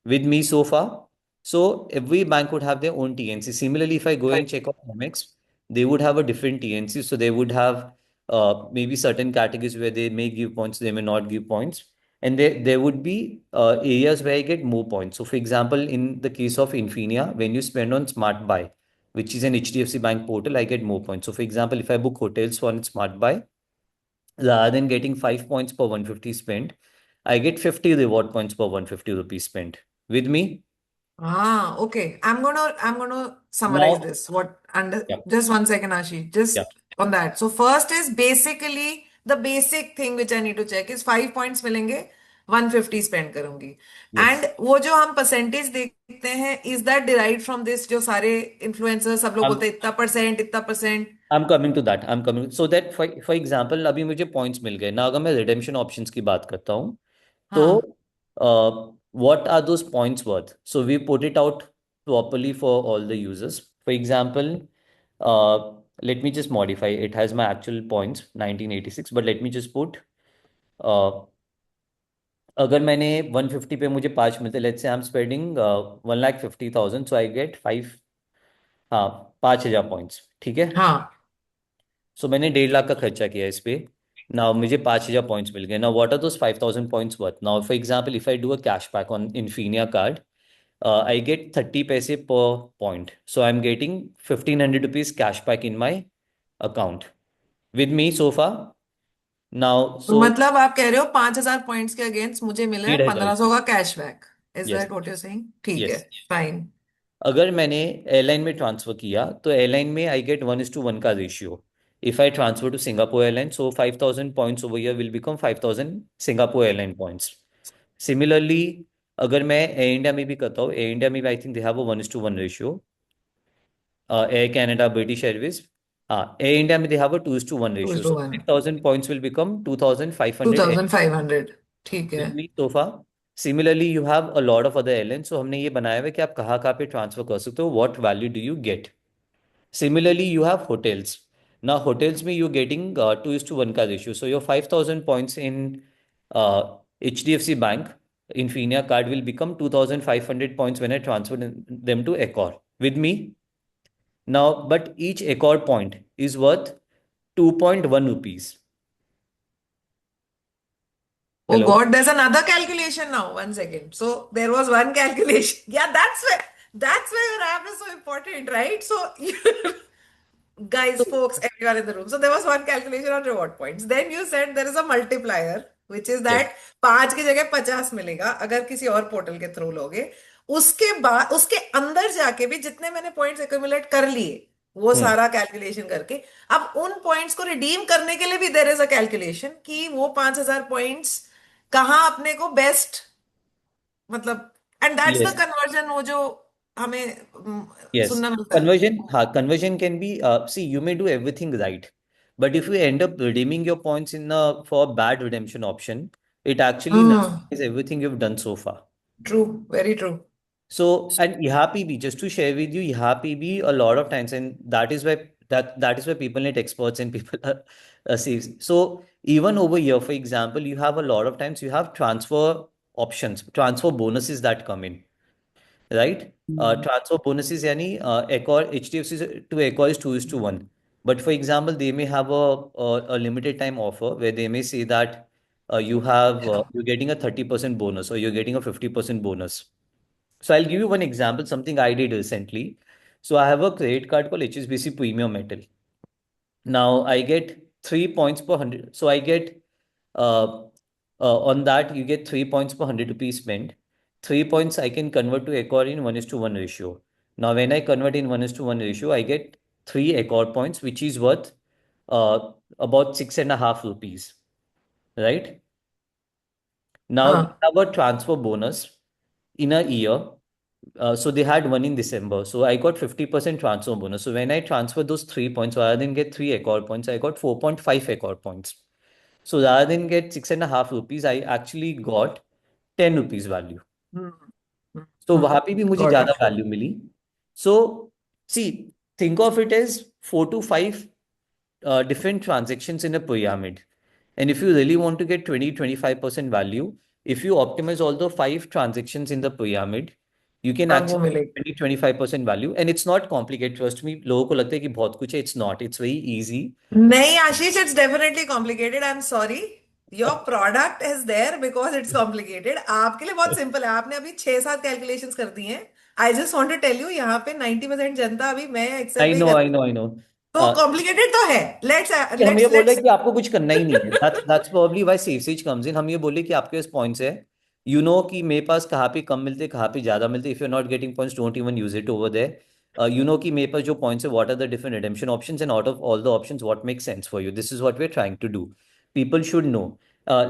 with me so far. So every bank would have their own TNC. Similarly, if I go and check on MX, they would have a different TNC. So they would have maybe certain categories where they may give points, they may not give points. And there would be areas where I get more points. So for example, in the case of Infinia, when you spend on Smart Buy, which is an HDFC Bank portal, I get more points. So for example, if I book hotels on Smart Buy, rather than getting 5 points per 150 spent, I get 50 reward points per 150 rupees spent. With me? Ah, okay. I'm gonna summarize Now, this. What under yeah, just 1 second, Ashi. yeah, Just on that. So first is basically the basic thing which I need to check is 5 points मिलेंगे 150 spend करूंगी. yes. And वो जो हम percentage देखते हैं is that derived from this जो सारे influencers सब लोग बोलते I'm हैं इतना percent. I'm coming to that. I'm coming. So that for example, अभी मुझे points मिल गए ना, अगर मैं redemption options की बात करता हूँ तो हाँ. what are those points worth? So we put it out properly for all the users. For example, let me just modify. It has my actual points 1986, but let me just put uh, अगर मैंने 150 पे मुझे 5 मिलते, let's say I am spending 1,50,000, so I get 5, हाँ, 5,000 points, ठीक है। हाँ सो मैंने 1.5 लाख का खर्चा किया इस पे। नाउ मुझे 5,000 पॉइंट्स मिल गए। Now what are those 5,000 points worth? Now for example if I do a cashback on Infinia card, I get 30 paise per point. So I'm getting 1,500 rupees cash back in my account with me so far. Now, तो so मतलब आप कह रहे हो 5,000 points के against मुझे मिले 1,500 1500 का rupees. Cashback. Is Yes, that what you saying? ठीक है, yes. फाइन। अगर मैंने एयरलाइन में ट्रांसफर किया तो एयरलाइन में आई गेट 1:1 का ratio. If I transfer to Singapore airline, so 5,000 points over here will become 5,000 Singapore airline points. Similarly, अगर मैं एयर इंडिया में भी करता हूँ, एयर इंडिया में भी I think they have a 1:1 ratio. Air Canada, British Airways, हाँ, Air India में they have a 2:1 to ratio, two so one 5,000 points will become 2,500 2,500। ठीक है। With me so far. Similarly, you have a lot of other airlines, so हमने ये बनाया हुआ है कि आप कहाँ कहाँ पे ट्रांसफर कर सकते हो, what value do you get. Similarly, you have hotels. Now, hotels में you're getting 2:1 का ratio, so your 5,000 points in uh, HDFC Bank Infinia card will become 2,500 points when I transfer them to Accor with me. Now, but each Accor point is worth 2.1 rupees. Oh Hello? God, there's another calculation now. One second. So there was one calculation. Yeah, that's where your app is so important, right? So guys, folks, everyone in the room. So there was one calculation on reward points. Then you said there is a multiplier, which is Yes. that 5 की जगह 50 मिलेगा अगर किसी और portal के through लोगे। उसके बाद उसके अंदर जाके भी जितने मैंने पॉइंट्स एक्यूमुलेट कर लिए, वो Hmm. सारा कैलकुलेशन करके अब उन पॉइंट्स को रिडीम करने के लिए भी देयर इज अ कैलकुलेशन कि वो 5,000 पॉइंट्स कहाँ अपने को बेस्ट, मतलब, and that's the Yes. Conversion वो जो हमें Yes, सुनना मिलता है। conversion can be, see, you may do everything right, but if you end up redeeming your points in for a bad redemption option, it actually hmm. nullifies everything you've done so far. True, very true. So, and यहाँ पे भी, just to share with you, यहाँ पे भी a lot of times, and that is why people need experts and people see. So even over here, for example, you have a lot of times you have transfer options, transfer bonuses that come in, right? Transfer bonuses यानी Accor HDFC to Accor is 2:1. But for example, they may have a limited time offer where they may say that you're getting a 30% bonus or you're getting a 50% bonus. So I'll give you one example, something I did recently. So I have a credit card called HSBC Premium Metal. Now I get 3 points per 100. So I get uh, on that you get 3 points per 100 rupees spent. 3 points I can convert to Accor in 1:1 ratio. Now when I convert in 1:1 ratio, I get 3 Accor points, which is worth about 6.5 rupees, right? Now they हाँ। have a transfer bonus in a year. So they had one in December. So I got 50% transfer bonus. So when I transferred those 3 points, rather than get 3 Accor points, I got 4.5 Accor points. So rather than get 6.5 rupees, I actually got 10 rupees value. So वहां पे भी मुझे got ज्यादा it. Value मिली. So see, think of it as 4 to 5 different transactions in a pyramid. And if you really want to get 20-25% value, if you optimize all the 5 transactions in the pyramid, you can तब वो actually मिलेगी। 20-25% value. And it's not complicated. Trust me, लोगों को लगता है कि बहुत कुछ है. It's not. It's very easy. नहीं Ashish, it's definitely complicated. I am sorry, your product is there because it's complicated. आपके लिए बहुत सिंपल है, आपने अभी 6-7 कैलकुलेशंस कर दी हैं। I just want to tell you, यहाँ पे 90% जनता अभी मैं एक्सेल I में ही know, कर, I know, I know. तो कॉम्प्लिकेटेड तो है। लेट्स कि हम ये लेट्स बोल रहे लेट्स हैं कि आपको कुछ करना ही नहीं है. That's probably why Safe Sage comes in. हम ये बोले कि आपके पास पॉइंट्स है, यू नो कि मेरे पास कहाँ पे कम मिलते, कहाँ पे ज्यादा मिलते. If you are not getting points, don't even use it over there. You know कि मेरे पास जो पॉइंट्स है, what are the different redemption options, and out of all the options what make sense for you. This is what we are trying to do. People should know.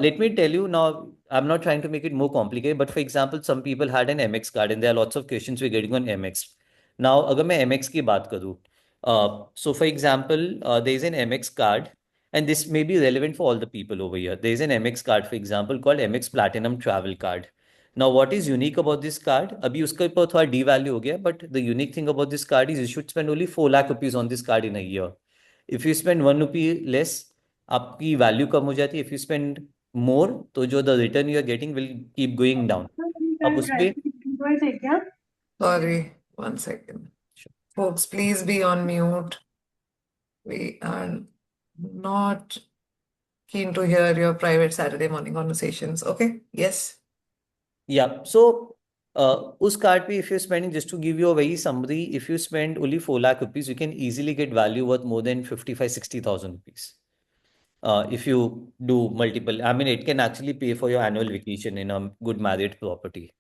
Let me tell you now, I'm not trying to make it more complicated, but for example, some people had an MX card and there are lots of questions we're getting on MX. Now, अगर मैं MX की बात करूँ, so for example, there is an MX card, and this may be relevant for all the people over here. There is an MX card, for example, called MX Platinum Travel Card. Now, what is unique about this card? अभी उसका ऊपर थोड़ा devalue हो गया, but the unique thing about this card is you should spend only 4 lakh rupees on this card in a year. If you spend 1 rupee less, आपकी value कम हो जाती है. If you spend more, तो जो the return you are getting will keep going down. अब उस पे Sorry, 1 second. Folks, please be on mute. We are not keen to hear your private Saturday morning conversations. Okay? Yes. Yeah. So, us card pe, if you're spending, just to give you a very summary, if you spend only 4 lakh rupees, you can easily get value worth more than 55-60,000 rupees. If you do multiple, I mean, it can actually pay for your annual vacation in a good married property.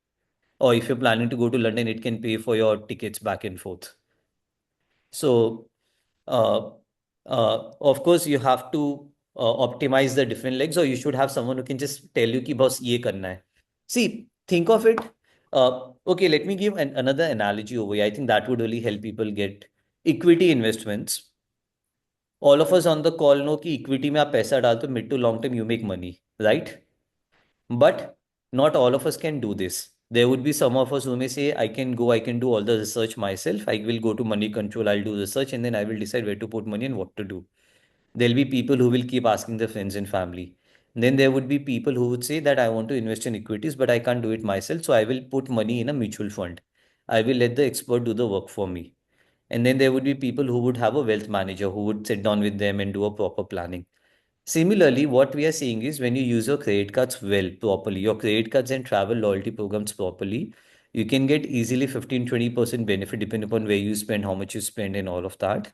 Or if you're planning to go to London, it can pay for your tickets back and forth. So, uh, of course, you have to optimize the different legs, or you should have someone who can just tell you कि boss ये करना है. See, think of it. Okay, let me give another analogy over here. I think that would really help people get equity investments. All of us on the call know कि equity में आप पैसा डालते हो mid to long term you make money, right? But not all of us can do this. There would be some of us who may say, I can do all the research myself. I will go to money control, I'll do research, and then I will decide where to put money and what to do. There'll be people who will keep asking their friends and family. Then there would be people who would say that I want to invest in equities, but I can't do it myself. So I will put money in a mutual fund. I will let the expert do the work for me. And then there would be people who would have a wealth manager who would sit down with them and do a proper planning. Similarly, what we are seeing is when you use your credit cards well, properly, your credit cards and travel loyalty programs properly, you can get easily 15-20% benefit depending upon where you spend, how much you spend, and all of that.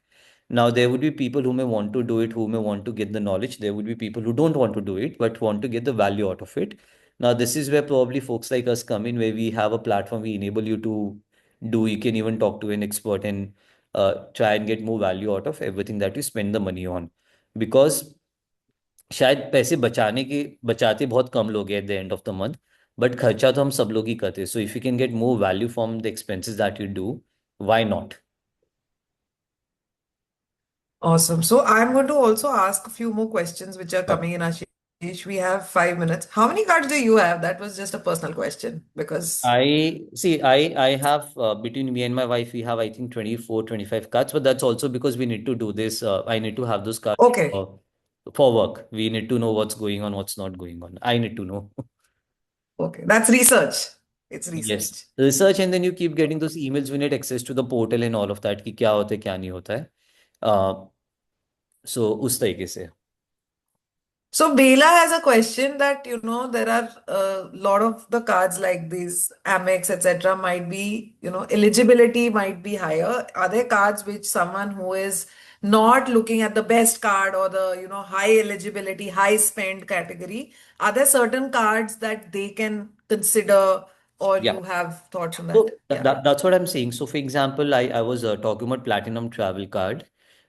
Now, there would be people who may want to do it, who may want to get the knowledge. There would be people who don't want to do it, but want to get the value out of it. Now, this is where probably folks like us come in, where we have a platform, we enable you to do, you can even talk to an expert and try and get more value out of everything that you spend the money on. Because शायद पैसे बचाते बहुत कम लोग हैं at the end of the month but खर्चा तो हम सब लोग ही करते हैं so if you can get more value from the expenses that you do why not Awesome. So I'm going to also ask a few more questions which are coming in, Ashish. We have 5 minutes. How many cards do you have? That was just a personal question because, I have between me and my wife we have I think 24-25 cards but that's also because we need to do this I need to have those cards okay, for work we need to know what's going on what's not going on I need to know okay. That's research. It's yes research. research and then you keep getting those emails we need access to the portal and all of that कि क्या होता है क्या नहीं होता है सो उस तरीके से So Bela has a question that, there are a lot of the cards like these Amex, etc. might be, eligibility might be higher. Are there cards which someone who is not looking at the best card or the, high eligibility, high spend category, are there certain cards that they can consider or yeah you have thoughts on so that? Yeah. that's what I'm saying so for example I was talking about platinum travel card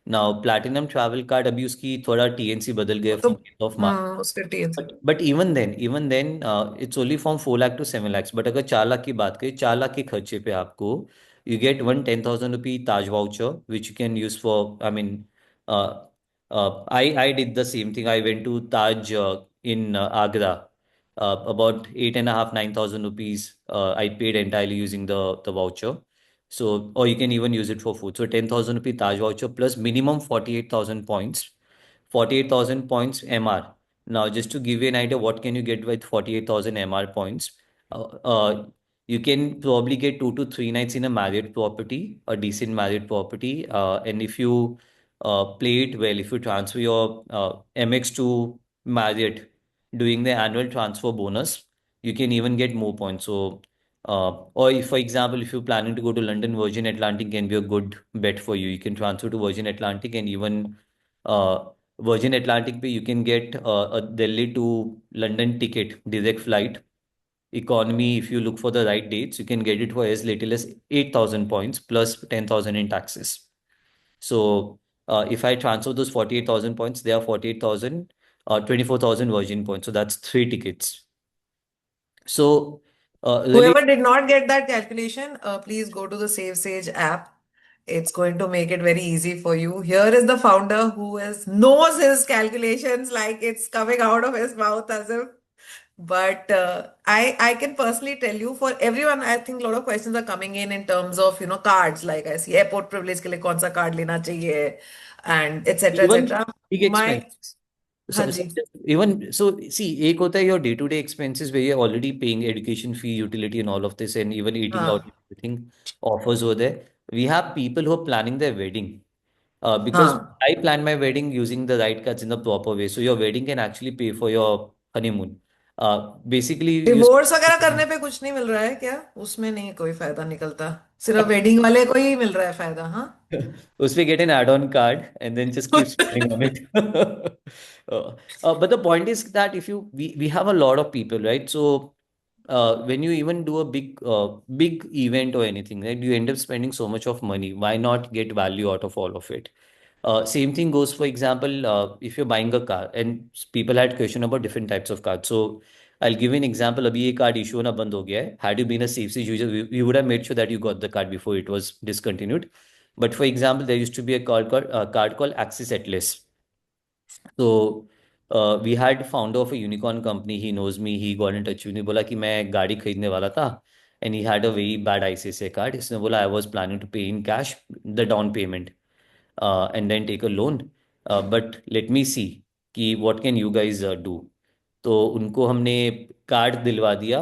now platinum travel card अभी उसकी थोड़ा TNC बदल गया तो from end of March उसके TNC. but even then it's only from 4 lakh to 7 lakhs but अगर 4 लाख की बात करें 4 लाख के खर्चे पे आपको you get one 10,000 rupee Taj voucher which you can use for I mean I did the same thing I went to Taj in Agra about 8.5-9,000 rupees I paid entirely using the voucher so or you can even use it for food so 10,000 rupee Taj voucher plus minimum 48,000 points 48,000 points MR. Now, just to give you an idea, what can you get with 48,000 MR points? Uh, uh, you can probably get 2 to 3 nights in a Marriott property, a decent Marriott property. And if you play it well, if you transfer your MX to Marriott doing the annual transfer bonus, you can even get more points. So, or if, for example, if you're planning to go to London, Virgin Atlantic can be a good bet for you. You can transfer to Virgin Atlantic and even uh, Virgin Atlantic पे you can get a Delhi to London ticket, direct flight. Economy, if you look for the right dates, you can get it for as little as 8,000 points plus 10,000 in taxes. So if I transfer those 48,000 points, they are 48,000, 24,000 Virgin points. So that's 3 tickets. So really, Whoever did not get that calculation, please go to the Save Sage app. It's going to make it very easy for you. Here is the founder who knows his calculations like it's coming out of his mouth as if. But I can personally tell you for everyone, I think a lot of questions are coming in terms of cards. Like I see airport privilege के लिए कौन सा card लेना चाहिए and etc even etc. big My expenses. हाँ So जी even so, see, एक होता है your day-to-day expenses where you're already paying education fee, utility, and all of this, and even eating out, हाँ everything offers over there. We have people who are planning their wedding. Because हाँ I plan my wedding using the right cuts in the proper way, so your wedding can actually pay for your honeymoon. Basically, you divorce वगैरह करने पे कुछ नहीं मिल रहा है क्या? उसमें नहीं कोई फायदा निकलता, सिर्फ वेडिंग वाले को ही मिल रहा है फायदा? हाँ we get an add-on card and then just keep spending on it. But the point is that if we have a lot of people, right? So when you even do a big event or anything, right, you end up spending so much of money. Why not get value out of all of it? Same thing goes, for example, if you're buying a car, and people had question about different types of cards. So I'll give you an example. अभी ये card issue होना बंद हो गया है. Had you been a Save Sage user, we would have made sure that you got the card before it was discontinued. But for example, there used to be a card called Axis Atlas. So we had founder of a unicorn company. He knows me. He got in touch with me. बोला कि मैं गाड़ी खरीदने वाला था. And he had a very bad ICICI card. इसने बोला I was planning to pay in cash the down payment and then take a loan. But let me see कि what can you guys do. तो उनको हमने card दिलवा दिया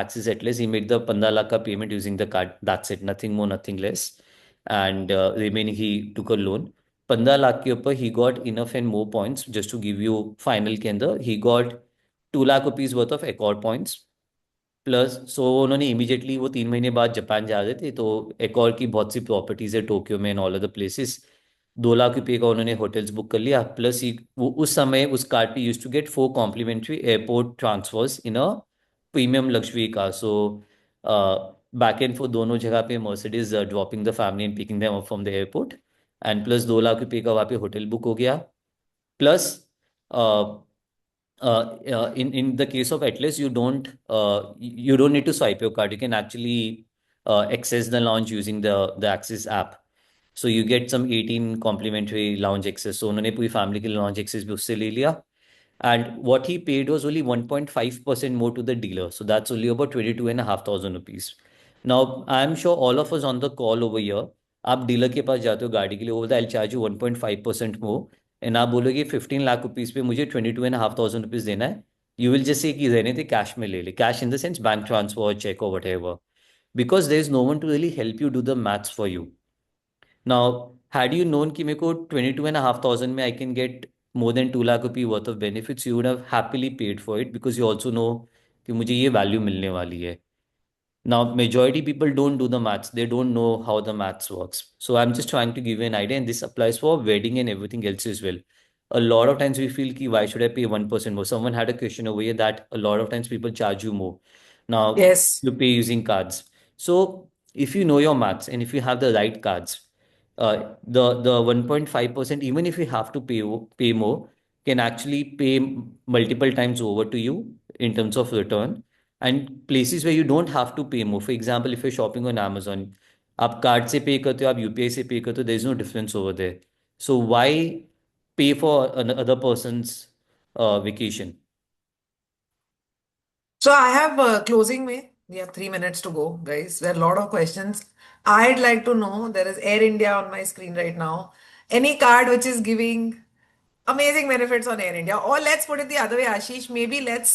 Axis Atlas. He made the 15 lakh का payment using the card. That's it, nothing more nothing less. And remaining he took a loan. 15 lakh के ऊपर he got enough and more points. Just to give you final के अंदर he got 2 lakh rupees worth of Accor points. Plus so उन्होंने immediately, वो 3 महीने बाद Japan जा रहे थे, तो एक और की बहुत सी प्रॉपर्टीज है टोक्यो में and all other places. 2 lakh रुपये का उन्होंने होटल्स बुक कर लिया. प्लस ही वो उस समय उस कार्ड पे use to get 4 complimentary airport transfers in a premium luxury car. So back and forth दोनों जगह पे Mercedes dropping the family and picking them up from the airport. And plus 2 lakh रुपये का वहाँ पे होटल बुक हो गया. Plus in the case of Atlas, you don't need to swipe your card. You can actually access the lounge using the Access app. So you get some 18 complimentary lounge access. So उन्होंने पूरी family के lounge access भी उससे ले लिया. And what he paid was only 1.5% more to the dealer. So that's only about 22,500 rupees. Now, I'm sure all of us on the call over here, आप dealer के पास जाते हो गाड़ी के लिए, वो बोलता है I'll charge you 1.5% more. And आप बोलोगे 15 लाख रुपीज पे मुझे 22,500 रुपीज देना है. यू विल जस्ट से कि रहने थे, कैश में ले ले. Cash in the sense bank transfer, cheque और whatever. Because there is no one to really help you do the maths for you. Now had you known कि मेरे को 22,500 में I can get more than 2 lakh rupee worth of benefits, you would have happily paid for it because you also know कि मुझे ये value मिलने वाली है. Now, majority people don't do the maths. They don't know how the maths works. So I'm just trying to give you an idea, and this applies for wedding and everything else as well. A lot of times we feel ki why should I pay 1% more? Someone had a question over here that a lot of times people charge you more. Now yes. you pay using cards. So if you know your maths and if you have the right cards, the 1.5%, even if you have to pay more, can actually pay multiple times over to you in terms of return. And places where you don't have to pay more. For example, if you're shopping on Amazon, आप card से पे करते हो, आप UPI से पे करते हो, there is no difference over there. So why pay for another person's vacation? So I have closing me. We have 3 minutes to go, guys. There are a lot of questions. I'd like to know, there is Air India on my screen right now. Any card which is giving amazing benefits on Air India. Or let's put it the other way, Ashish. Maybe let's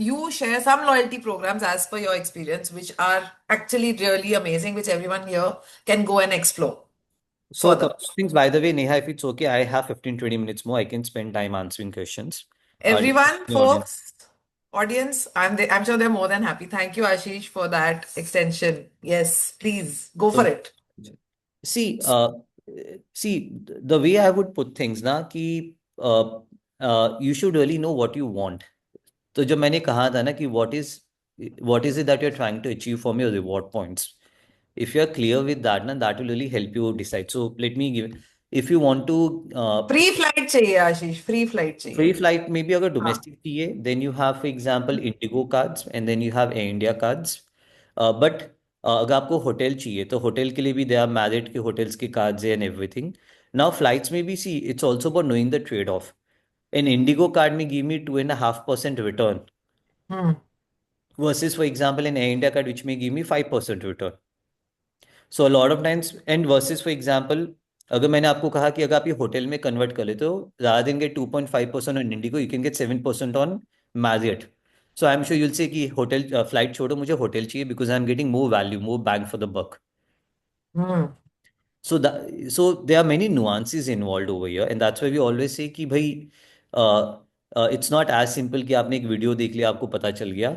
you share some loyalty programs as per your experience, which are actually really amazing, which everyone here can go and explore So a further. couple of things, by the way, Neha, if it's okay, I have 15-20 minutes more. I can spend time answering questions. Everyone, The audience. folks, audience, I'm sure they're more than happy. Thank you, Ashish, for that extension. Yes, please go for So, it. see, the way I would put things ना कि you should really know what you want. तो जब मैंने कहा था ना कि what is it that you're trying to achieve from your reward points? If you're clear with that, ना, that will really help you decide. So let me give, if you want to free flight चाहिए आशीष, free flight free चाहिए. flight, maybe अगर हाँ. domestic चाहिए, then you have, for example, Indigo cards and then you have Air India cards. But अगर आपको hotel चाहिए तो hotel के लिए भी there are Marriott के hotels के cards and everything. Now flights में भी see, it's also about knowing the trade-off. An Indigo card may give me 2.5% return hmm. versus, for example, an Air India card which may give me 5% return. So a lot of times, and versus, for example, अगर मैंने आपको कहा कि अगर आप ये hotel में convert कर लेते हो, rather than get 2.5% on Indigo, you can get 7% on Marriott. So I'm sure you'll say कि होटल फ्लाइट छोड़ो, मुझे होटल चाहिए because I'm getting more value, more bang for the buck. Hmm. So there are many nuances involved over here, and that's why we always say कि भाई it's not as simple कि आपने एक video देख लिया आपको पता चल गया.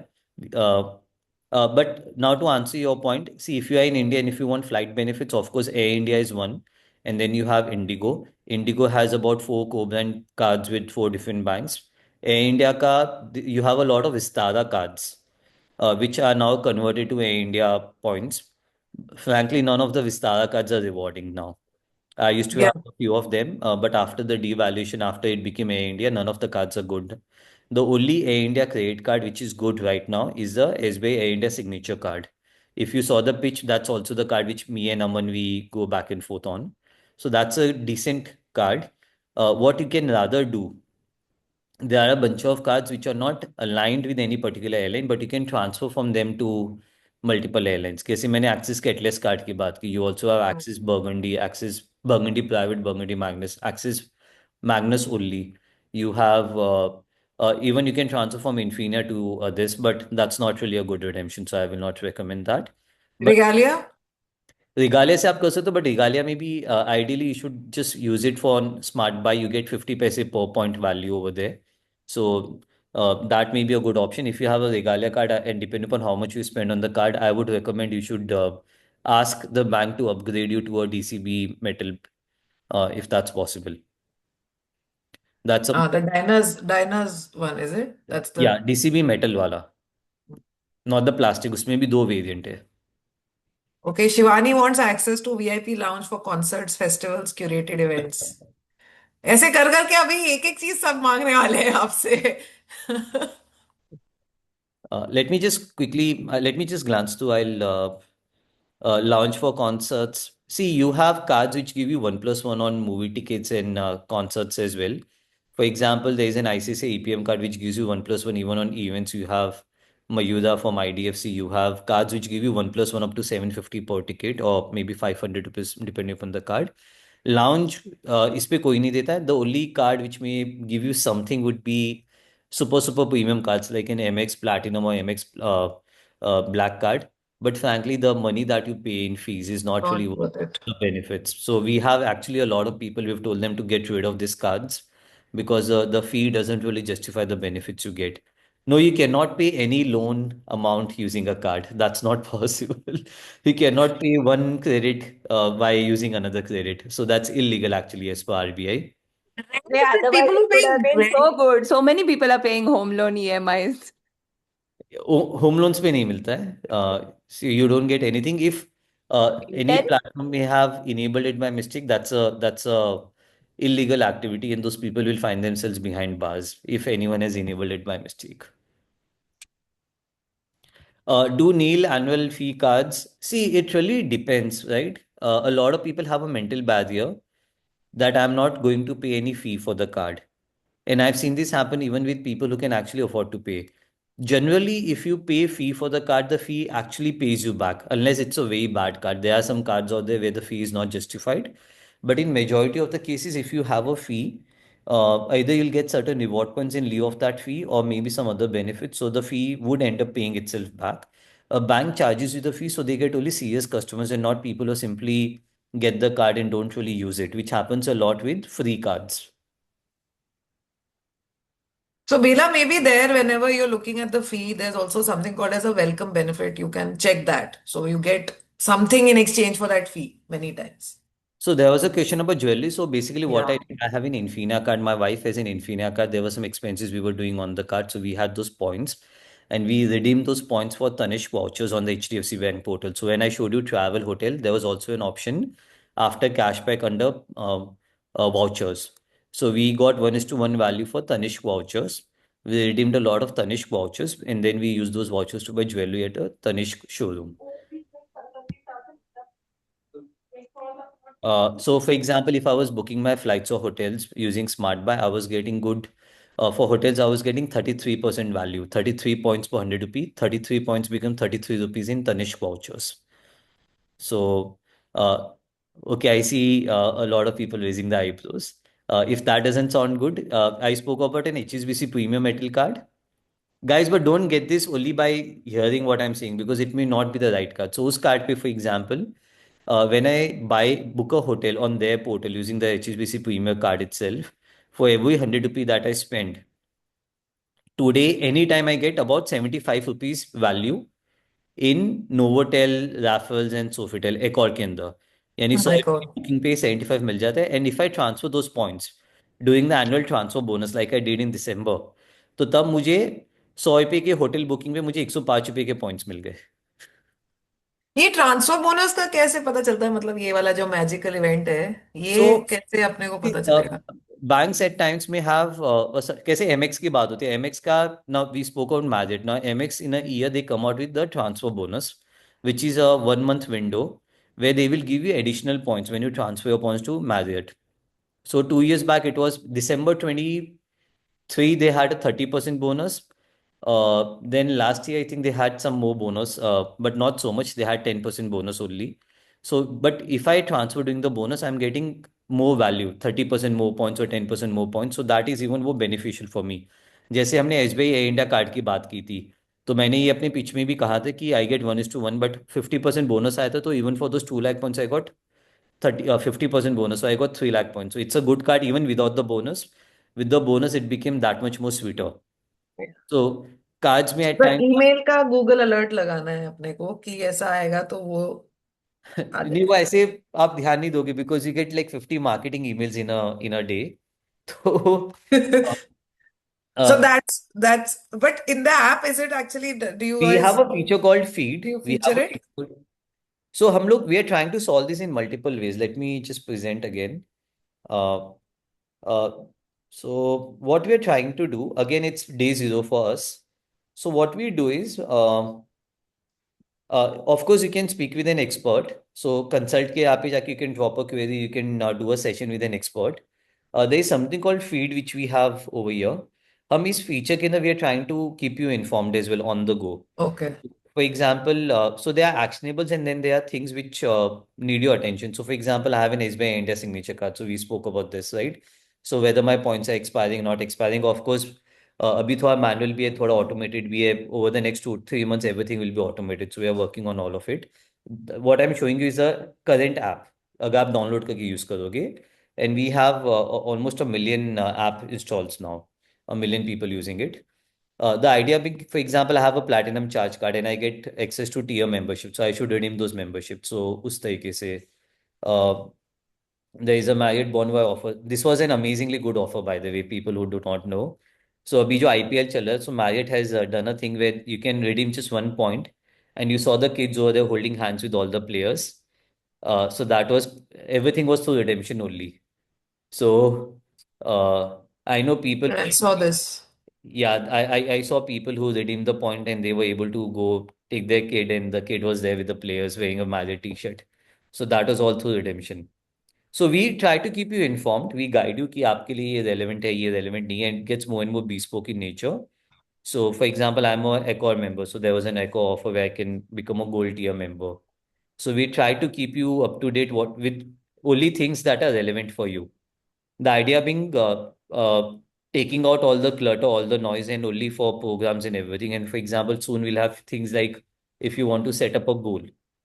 But now to answer your point, see, if you are in India and if you want flight benefits, of course Air India is one, and then you have Indigo. Indigo has about four co-brand cards with four different banks. Air India ka you have a lot of Vistara cards, which are now converted to Air India points. Frankly, none of the Vistara cards are rewarding now. I used to Yeah. have a few of them, but after the devaluation, after it became Air India, none of the cards are good. The only Air India credit card which is good right now is the SBI Air India signature card. If you saw the pitch, that's also the card which me and Aman we go back and forth on. So that's a decent card. What you can rather do, there are a bunch of cards which are not aligned with any particular airline, but you can transfer from them to multiple airlines. कैसे मैंने Axis के Atlas card की बात की, you also have Axis Burgundy, Axis Burgundy Private, Burgundy Magnus, Axis Magnus only. You have even you can transfer from Infinia to this, but that's not really a good redemption, so I will not recommend that. But Regalia? Regalia से आप कर सकते हो, but Regalia में भी ideally you should just use it for smart buy. You get 50 paise per point value over there. So that may be a good option. If you have a Regalia card and depending upon how much you spend on the card, I would recommend you should ask the bank to upgrade you to a DCB metal if that's possible. That's a The diners one, is it? That's yeah, the DCB metal वाला, not the plastic. उसमें भी दो variant है. okay. Shivani wants access to VIP lounge for concerts, festivals, curated events. ऐसे कर करके अभी एक एक चीज सब मांगने वाले हैं आपसे. Let me just glance through. I'll launch for concerts. See, you have cards which give you 1+1 on movie tickets and concerts as well. For example, there is an ICICI EPM card which gives you 1+1 even on events. You have Mayuda from IDFC. You have cards which give you 1+1 up to 750 per ticket or maybe 500 rupees depending upon the card. Lounge, इस पे कोई नहीं देता है. The only card which may give you something would be super premium cards like an MX Platinum or MX Black card. But frankly, the money that you pay in fees is not really Not worth worth it. the benefits. So we have actually a lot of people, we've told them to get rid of these cards because the fee doesn't really justify the benefits you get. No, you cannot pay any loan amount using a card. That's not possible. You cannot pay one credit by using another credit. So that's illegal actually as per RBI. Yeah, otherwise People it who would pay have been rent. so good. So many people are paying home loan EMIs. Home loans पे नहीं मिलता है. You don't get anything if any Then platform may have enabled it by mistake. That's a illegal activity, and those people will find themselves behind bars if anyone has enabled it by mistake. Do nil annual fee cards? See, it really depends, right? A lot of people have a mental barrier that I'm not going to pay any fee for the card. And I've seen this happen even with people who can actually afford to pay. Generally, if you pay fee for the card, the fee actually pays you back, unless it's a very bad card. There are some cards out there where the fee is not justified. But in majority of the cases, if you have a fee, either you'll get certain reward points in lieu of that fee or maybe some other benefits. So the fee would end up paying itself back. A bank charges you the fee, so they get only serious customers and not people who simply get the card and don't really use it, which happens a lot with free cards. So, Bela, maybe there, whenever you're looking at the fee, there's also something called as a welcome benefit. You can check that. So, you get something in exchange for that fee many times. So there was a question about jewelry. So basically what Yeah. I did, I have an Infinia card. My wife has an Infinia card. There were some expenses we were doing on the card. So we had those points and we redeemed those points for Tanishq vouchers on the HDFC Bank portal. So when I showed you travel hotel, there was also an option after cashback under vouchers. So we got 1:1 value for Tanishq vouchers. We redeemed a lot of Tanishq vouchers and then we used those vouchers to buy jewelry at a Tanishq showroom. So for example, if I was booking my flights or hotels using SmartBuy, I was getting good. For hotels, I was getting 33% value, 33 points per 100 rupee. 33 points become 33 rupees in Tanishq vouchers. So uh, Okay, I see a lot of people raising the eyebrows. If that doesn't sound good, I spoke about an HSBC premium metal card. Guys, but don't get this only by hearing what I'm saying because it may not be the right card. So, उस card पे, for example, when I book a hotel on their portal using the HSBC Premier card itself, for every 100 rupee that I spend, today, anytime I get about 75 rupees value in Novotel, Raffles and Sofitel, एक और के अंदर यानी Oh 100 my God. Booking पे 75 मिल जाता है and if I transfer those points doing the annual transfer bonus like I did in December तो तब मुझे 100 रुपये के होटल बुकिंग पे मुझे 105 रुपये के पॉइंट्स मिल गए ये ट्रांसफर बोनस का कैसे पता चलता है? मतलब ये वाला जो मैजिकल इवेंट है, सो ये कैसे अपने को पता चलेगा? बैंक्स एट टाइम्स में हैव कैसे एमएक्स की बात होती है एमएक्स का ना वी स्पोक आउट मैरिट ना MX in a year they come out with the transfer bonus which is a 1 month window where they will give you additional points when you transfer your points to Marriott. So 2 years back, it was December 23, they had a 30% bonus. Then last year, I think they had some more bonus, but not so much. They had 10% bonus only. So, but if I transfer during the bonus, I'm getting more value, 30% more points or 10% more points. So that is even more beneficial for me. जैसे हमने SBI air India card की बात की थी तो मैंने ये अपने पिच में भी कहा था कि आई गेट 1:1 बट 50% बोनस आया था तो even for those 2 lakh points I got 50% bonus. So I got 3 lakh points. So it's a good card even without the bonus. With the bonus, it became that much more sweeter. So cards may at बस times email का Google alert लगाना है अपने को कि ऐसा आएगा तो वो आ नहीं वो जाएगा। ऐसे आप ध्यान नहीं दोगे because you get like 50 marketing emails in a day तो So that's but in the app, is it actually, do you we have guys, a feature called do feed. you We have feature a it? feature. So हम लोग we are trying to solve this in multiple ways. Let me just present again. Uh, uh, so what we are trying to do again, it's day zero for us. So what we do is, of course, you can speak with an expert. So consult के आप ही जाके you can drop a query, you can do a session with an expert. There is something called feed which we have over here. हम इस feature के अंदर we are trying to keep you informed as well on the go. Okay. For example, so there are actionables and then there are things which need your attention. So, for example, I have an SBI India signature card. So, we spoke about this, right? So, whether my points are expiring, not expiring, of course, अभी थोड़ा manual भी है, थोड़ा automated भी है. Over the next 2-3 months, everything will be automated. So, we are working on all of it. What I'm showing you is a current app. अगर आप download करके use करोगे, and we have almost a million app installs now, a million people using it. The idea being, for example, I have a platinum charge card and I get access to tier membership, so I should redeem those memberships. So, उस तरीके से, uh, there is a Marriott Bonvoy offer. This was an amazingly good offer, by the way, people who do not know. So, अभी जो IPL चल रहा है, so Marriott has done a thing where you can redeem just 1 point, and you saw the kids over there holding hands with all the players. So that was everything was through redemption only. So, I know people. I saw this. Yeah, I saw people who redeemed the point and they were able to go take their kid, and the kid was there with the players wearing a Magic t-shirt. So that was all through redemption. So we try to keep you informed. We guide you कि आपके लिए ये relevant है, ये relevant नहीं है, and it gets more and more bespoke in nature. So, for example, I'm a Accor member. So there was an Accor offer where I can become a gold tier member. So we try to keep you up to date what with only things that are relevant for you. The idea being taking out all the clutter, all the noise, and only for programs and everything. And for example, soon we'll have things like if you want to set up a goal,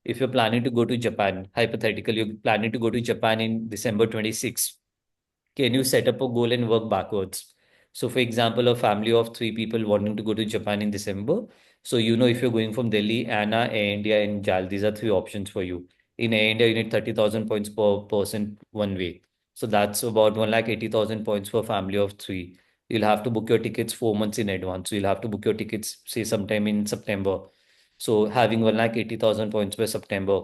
if you're planning to go to Japan, hypothetically, you're planning to go to Japan in December 26th, can you set up a goal and work backwards? So, for example, a family of 3 people wanting to go to Japan in December. So, if you're going from Delhi, Anna, Air India, and JAL, these are 3 options for you. In Air India, you need 30,000 points per person one way. So, that's about 1,80,000 points for a family of 3. You'll have to book your tickets 4 months in advance. So, you'll have to book your tickets, say, sometime in September. So, having 1,80,000 points per September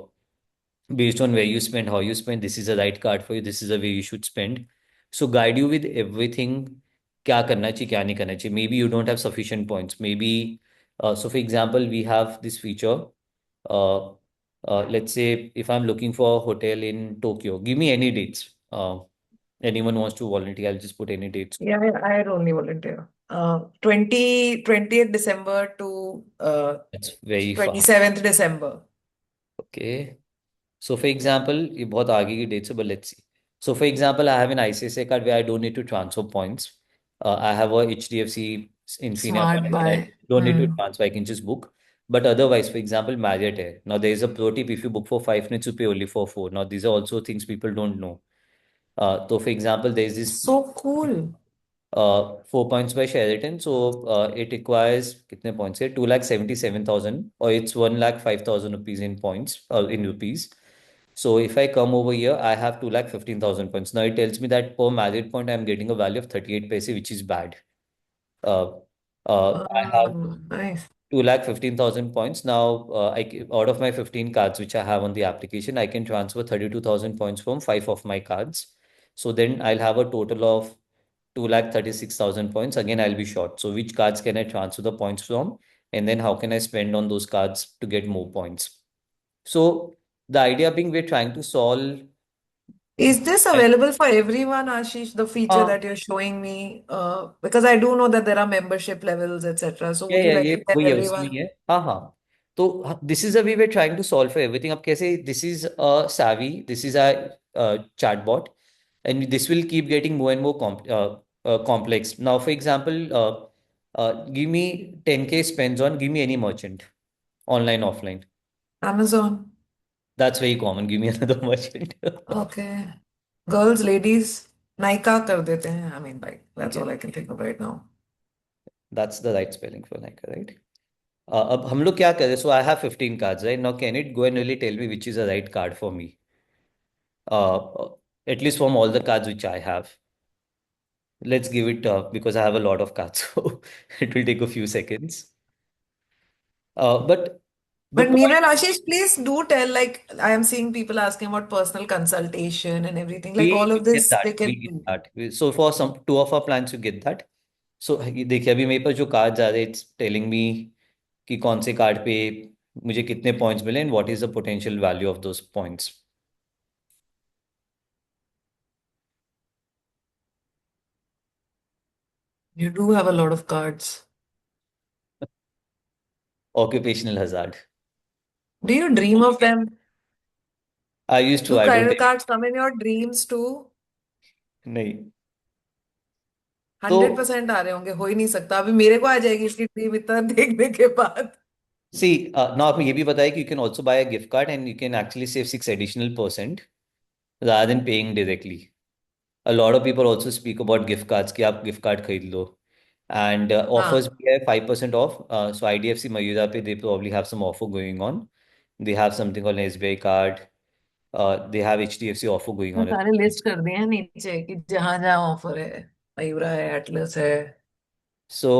based on where you spend, how you spend, this is the right card for you, this is the way you should spend. So guide you with everything, क्या करना चाहिए क्या नहीं करना चाहिए. Maybe you don't have sufficient points. Maybe, so for example, we have this feature. Uh, let's say if I'm looking for a hotel in Tokyo, give me any dates. Anyone wants to volunteer, I'll just put any dates. Yeah, I'd only volunteer. 20th December to That's very fast. 27th December. Okay. So for example, ये बहुत आगे की dates है, but let's see. So for example, I have an ICICI card where I don't need to transfer points. I have a HDFC Infinia Smart card where I buy. don't need to Hmm. transfer. I can just book. But otherwise, for example, Marriott Air. Now there is a pro tip: if you book for 5 minutes, you pay only for four. Now these are also things people don't know. So for example, there is this So cool. 4 points by Sheraton. So it requires कितने points है? 2,77,000 or it's 1,05,000 rupees in points in rupees. So if I come over here, I have 2,15,000 points. Now it tells me that per married point, I'm getting a value of 38 paise, which is bad. Uh, I have Nice. 2,15,000 points. Now, out of my 15 cards which I have on the application, I can transfer 32,000 points from five of my cards. So then I'll have a total of 2,36,000 points. Again, I'll be short. So which cards can I transfer the points from? And then how can I spend on those cards to get more points? So the idea being we're trying to solve. Is this available for everyone, Ashish, the feature Uh, that you're showing me? Because I do know that there are membership levels, etc. So या would you like ये to tell वही है उसमें ही everyone? है हाँ हाँ तो this is a way way trying to solve for everything अब कैसे this is a savvy this is a chatbot and this will keep getting more and more complex now for example give me 10K spends on give me any merchant online offline Amazon. that's very common give me another merchant Okay. Girls, ladies, Naika कर देते हैं. I mean, like, that's okay all I can think of right now. that's the right spelling for Nika right अब हम लोग क्या करें so I have 15 cards right now can it go and really tell me which is the right card for me at least from all the cards which I have. Let's give it because I have a lot of cards, so it will take a few seconds. But the But point, meanwhile, Ashish, please do tell, like, I am seeing people asking about personal consultation and everything. Like, all we of get this they that, we can get do. that. So for some two of our plans, you get that. So देखिए अभी मेरे पास जो cards आ रहे हैं, it's telling me कि कौन से कार्ड पे मुझे कितने points मिले and what is the potential value of those points. You do have a lot of cards. Occupational hazard. Do you dream of them? I used to, Do I don't credit take cards come in your dreams too? नहीं. तो 100% आ रहे होंगे, हो ही नहीं सकता। अभी मेरे को आ जाएगी इसकी टीम इतना देखने के बाद। see, now आपने ये भी बताया कि you can also buy a gift card and you can actually save 6 additional% rather than paying directly. A lot of people also speak about gift cards कि आप gift card खरीद लो and offers हाँ, भी है 5% off. So IDFC Mayura पे they probably have some offer going on. They have something called an SBI card. They have HDFC offer going मैं on. सारे list कर दिए हैं नीचे कि जहां जहां ऑफर है। मयूरा है, एटलस है। So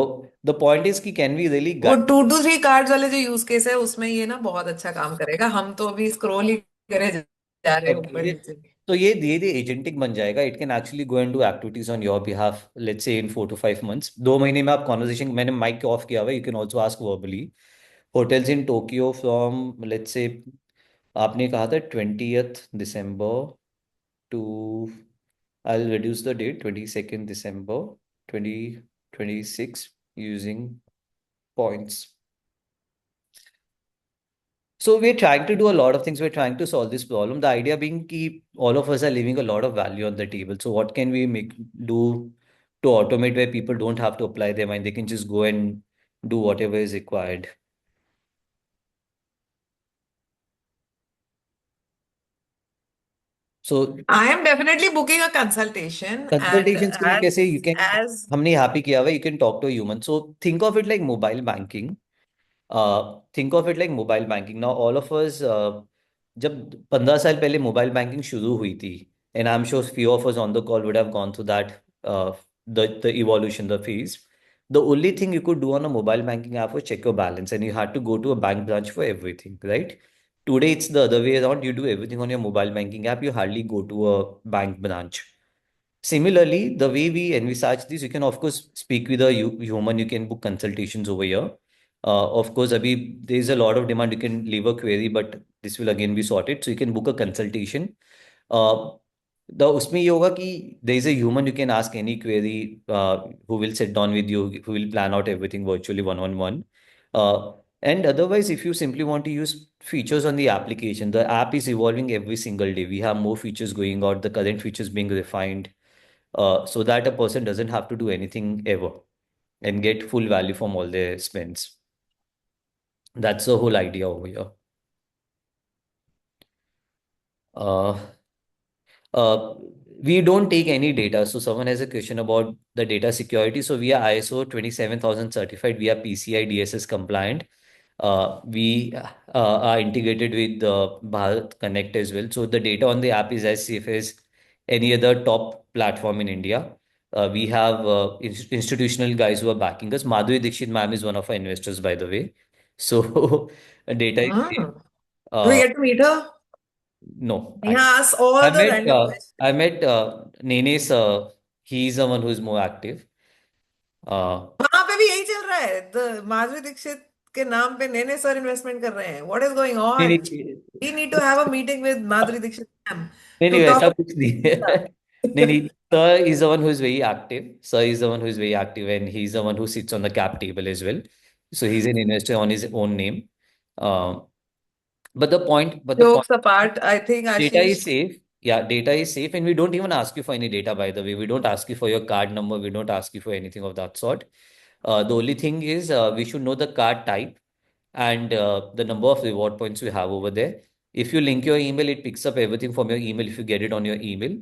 the point is कि can we really वो gut 2 to 3 कार्ड्स वाले जो यूज केस है उसमें ये ना बहुत अच्छा काम करेगा। हम तो अभी स्क्रॉल ही करे जा रहे हैं ऊपर ये नीचे। तो ये धीरे धीरे एजेंटिक बन जाएगा it can actually go and do activities on your behalf let's say in 4 to 5 months 2 महीने में आप कॉन्वर्सेशन मैंने माइक ऑफ किया हुआ you can also ask verbally hotels in Tokyo from let's say आपने कहा था 20th December to I reduce the date 22nd December 2026 using points. So we're trying to do a lot of things. We're trying to solve this problem. The idea being that all of us are leaving a lot of value on the table. So what can we make do to automate where people don't have to apply their mind? They can just go and do whatever is required. So I am definitely booking a consultation and consultations के लिए कैसे you can as हमने यहाँ पे किया हुआ you can talk to a human. So think of it like mobile banking. Think of it like mobile banking. Now all of us जब 15 साल पहले मोबाइल बैंकिंग शुरू हुई थी and I am sure few of us on the call would have gone through that the evolution the phase the only thing you could do on a mobile banking app was check your balance and you had to go to a bank branch for everything right today it's the other way around you do everything on your mobile banking app you hardly go to a bank branch. Similarly, the way we envisage this, you can of course speak with a human. You can book consultations over here. Of course, abhi, there is a lot of demand. You can leave a query, but this will again be sorted. So you can book a consultation. Uh, the उसमें ये होगा कि there is a human you can ask any query who will sit down with you, who will plan out everything virtually one on one. And otherwise, if you simply want to use features on the application, the app is evolving every single day. We have more features going out, the current features being refined, so that a person doesn't have to do anything ever and get full value from all their spends. That's the whole idea over here. Uh, Uh, we don't take any data. So someone has a question about the data security. So we are ISO 27000 certified. We are PCI DSS compliant. We are integrated with the Bharat Connect as well. So the data on the app is as safe as any other top platform in India. We have institutional guys who are backing us. Madhuri Dixit ma'am is one of our investors, by the way. So data is safe. Hmm. Do we Uh, get to meet her? no, Yeah, ask all the random questions. I met Nene's. He's the one who's more active. Uh, वहां पे भी यही चल रहा है माधुरी दीक्षित के नाम पे नैने सर इन्वेस्टमेंट कर रहे हैं व्हाट इज गोइंग नहीं ऑन नहीं we need to have a meeting with Madhuri Dixit ma'am नहीं टू नहीं टॉक वैसा कुछ नहीं है नहीं नहीं sir is the one who is very active. Sir is the one who is very active and he's the one who sits on the cap table as well. So he's an investor on his own name. Uh, but the point jokes apart I think data Ashish is safe. Yeah, data is safe, and we don't even ask you for any data, by the way. We don't ask you for your card number. We don't ask you for anything of that sort. The only thing is we should know the card type and the number of reward points you have over there. If you link your email, it picks up everything from your email if you get it on your email.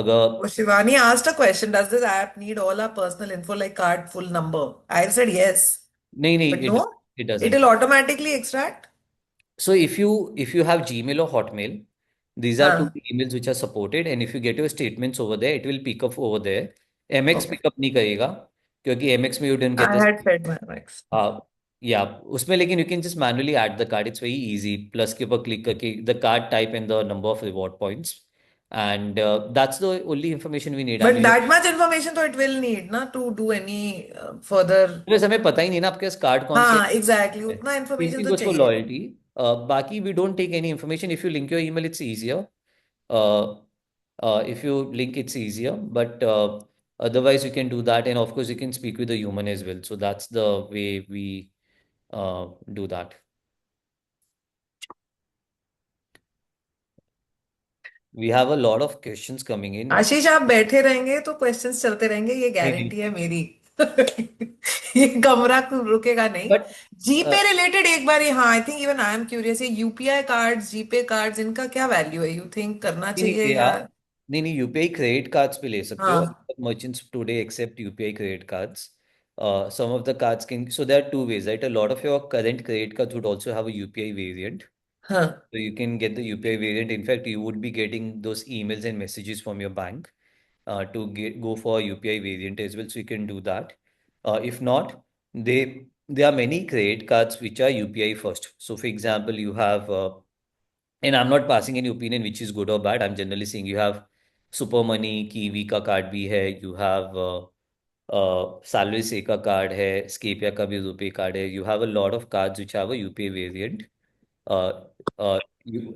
Agar, Shivani asked a question. Does this app need all our personal info like card full number? I said yes. nahi, nahi, But no, it it doesn't. will automatically extract. So if you have Gmail or Hotmail, these are two Huh. emails which are supported, and if you get your statements over there, it will pick up over there. MX Okay. pick up नहीं करेगा क्योंकि MX में you didn't get I the had fed my ex. uh, yeah उसमें लेकिन you can just manually add the card. It's very easy. Plus के ऊपर click करके the card type and the number of reward points, and that's the only information we need. I But mean, that much information तो it will need ना to do any further. बस हमें पता ही नहीं ना आपके पास कार्ड कौन से हाँ एग्जैक्टली है. उतना तीन इन्फॉर्मेशन तीन तो कुछ फॉर चाहिए लॉयल्टी. बाकी we don't take any information. If you link your email it's easier. If you link, it's easier, but otherwise you can do that, and of course you can speak with the human as well. So that's the way we do that. We have a lot of questions coming in. आशीष आप बैठे रहेंगे तो questions चलते रहेंगे ये Maybe. Guarantee है मेरी ये कमरा रुकेगा नहीं But जीपे रिलेटेड एक बार हाँ I think even I am curious ये यूपीआई कार्ड्स जीपे कार्ड्स इनका क्या वैल्यू है यू थिंक करना नहीं चाहिए नहीं या नहीं नहीं यूपीआई क्रेडिट कार्ड्स पे ले सकते हो. हाँ Merchants today accept UPI credit cards. Some of the cards can, so there are two ways, right? A lot of your current credit cards would also have a UPI variant. हाँ So you can get the UPI variant. In fact, you would be getting those emails and messages from your bank to go for UPI variant as well. So you can do that. If not, there are many credit cards which are UPI first. So for example, you have and I'm not passing any opinion which is good or bad. I'm generally saying you have Super Money, Kiwi का card भी है. You have Salary से का card है. Scapia का भी रुपए card है. You have a lot of cards which have a UPI variant. Uh,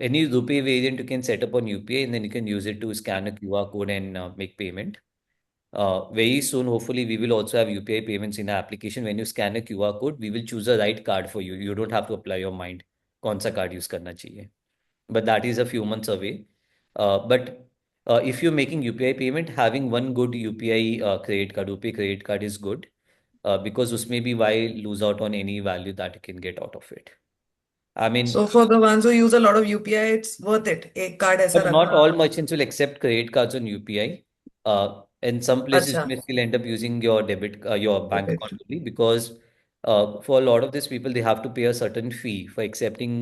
any rupee variant you can set up on UPI, and then you can use it to scan a QR code and make payment. Very soon, hopefully, we will also have UPI payments in our application. When you scan a QR code, we will choose the right card for you. You don't have to apply your mind कौन सा card use करना चाहिए. But that is a few months away. But if you're making UPI payment, having one good UPI credit card, UPI credit card is good because उसमें भी why lose out on any value that you can get out of it. I mean, so for the ones who use a lot of UPI it's worth it एक card ऐसा but not रखना all merchants will accept credit cards on UPI. And some places अच्छा you may still end up using your your bank account debit only because for a lot of these people, they have to pay a certain fee for accepting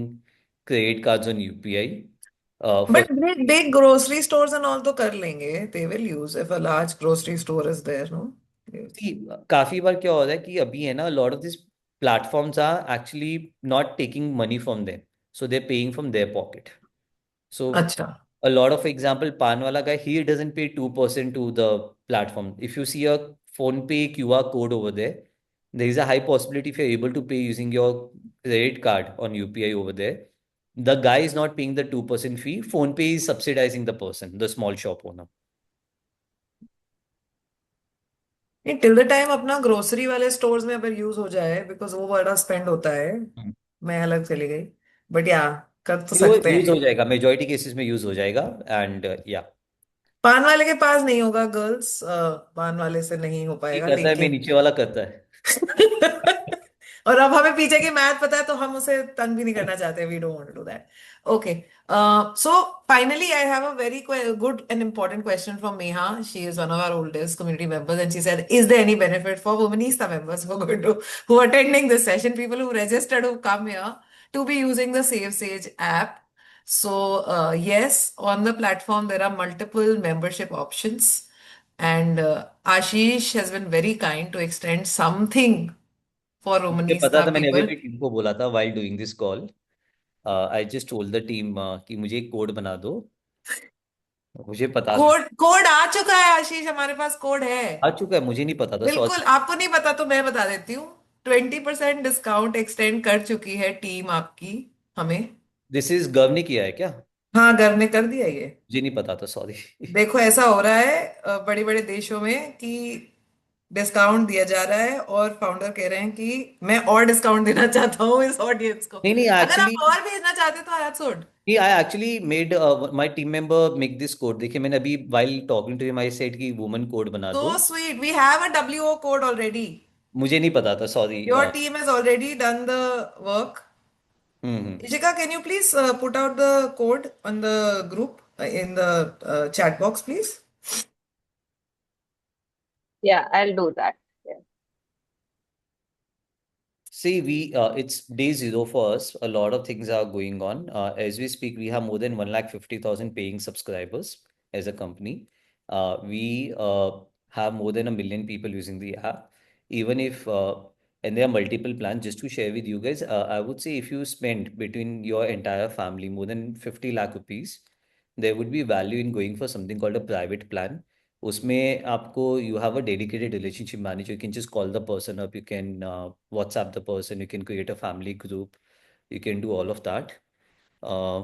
credit cards on UPI. For but big grocery stores and all तो कर लेंगे they will use if a large grocery store is there no yes. See, काफी बार क्या हो रहा है कि अभी है ना, lot of these platforms are actually not taking money from them, so they're paying from their pocket. So अच्छा a lot of example, Pan wala guy, he doesn't pay 2% to the platform. If you see a phone pay QR code over there, there is a high possibility if you're able to pay using your credit card on UPI over there, the guy is not paying the 2% fee. Phone pay is subsidizing the person, the small shop owner. नहीं till the time अपना grocery वाले stores में अगर use हो जाए because वो बड़ा spend होता है मैं अलग चली गई, बट या कर तो नहीं, वो सकते यूज हैं। हो जाएगा, मेजोरिटी केसेस में यूज हो जाएगा। एंड या पान वाले के पास नहीं होगा गर्ल्स, पान वाले से नहीं हो ये पाएगा, करता है, मैं लेकिन नीचे वाला करता है। और अब हमें पीछे की मैथ पता है तो हम उसे तंग भी नहीं करना चाहते, we don't want to do that. Okay, so finally I have a very good and important question from Meha. She is one of our oldest community members, and she said, is there any benefit for Womoneysta members who are going to, who are attending this session, people who registered, who come here, to be using the Save Sage app? So yes, on the platform there are multiple membership options, and Ashish has been very kind to extend something for मुझे पता Womonista था, मैंने अभी people. अपनी team को बोला था while doing this call, I just told the team कि मुझे एक कोड बना दो। मुझे पता था। कोड कोड आ चुका है आशीष, हमारे पास कोड है। आ चुका है, मुझे नहीं पता था, बिल्कुल, सॉरी। आपको नहीं पता तो मैं बता देती हूँ। 20% डिस्काउंट एक्सटेंड कर चुकी है टीम आपकी हमें। दिस इज गर्व ने किया है क्या? हाँ, घर में कर दिया ये। मुझे नहीं पता था, सॉरी। देखो ऐसा हो रहा है बड़े बड़े देशों में कि डिस्काउंट दिया जा रहा है, और फाउंडर कह रहे हैं कि मैं और डिस्काउंट देना चाहता हूँ इस ऑडियंस को। नहीं नहीं, अगर एक्चुअली आप और भेजना चाहते तो आई शुड। नहीं, I actually made my team member make this code. देखिए, मैंने अभी while talking to him I said कि वुमन कोड बना दो। So sweet, we have a WO code already. मुझे नहीं पता था, sorry. Your team has already done the work. Hmm. Ishika, can you please put out the code on the group in the chat box, please? Yeah, I'll do that. Yeah. See, it's day zero for us. A lot of things are going on. As we speak, we have more than 150,000 paying subscribers as a company. We have more than 1 million people using the app. Even if, and there are multiple plans, just to share with you guys, I would say if you spend between your entire family more than 50 lakh rupees, there would be value in going for something called a private plan. उसमें आपको you have a dedicated relationship manager. You can just call the person up. You can WhatsApp the person. You can create a family group. You can do all of that. Uh,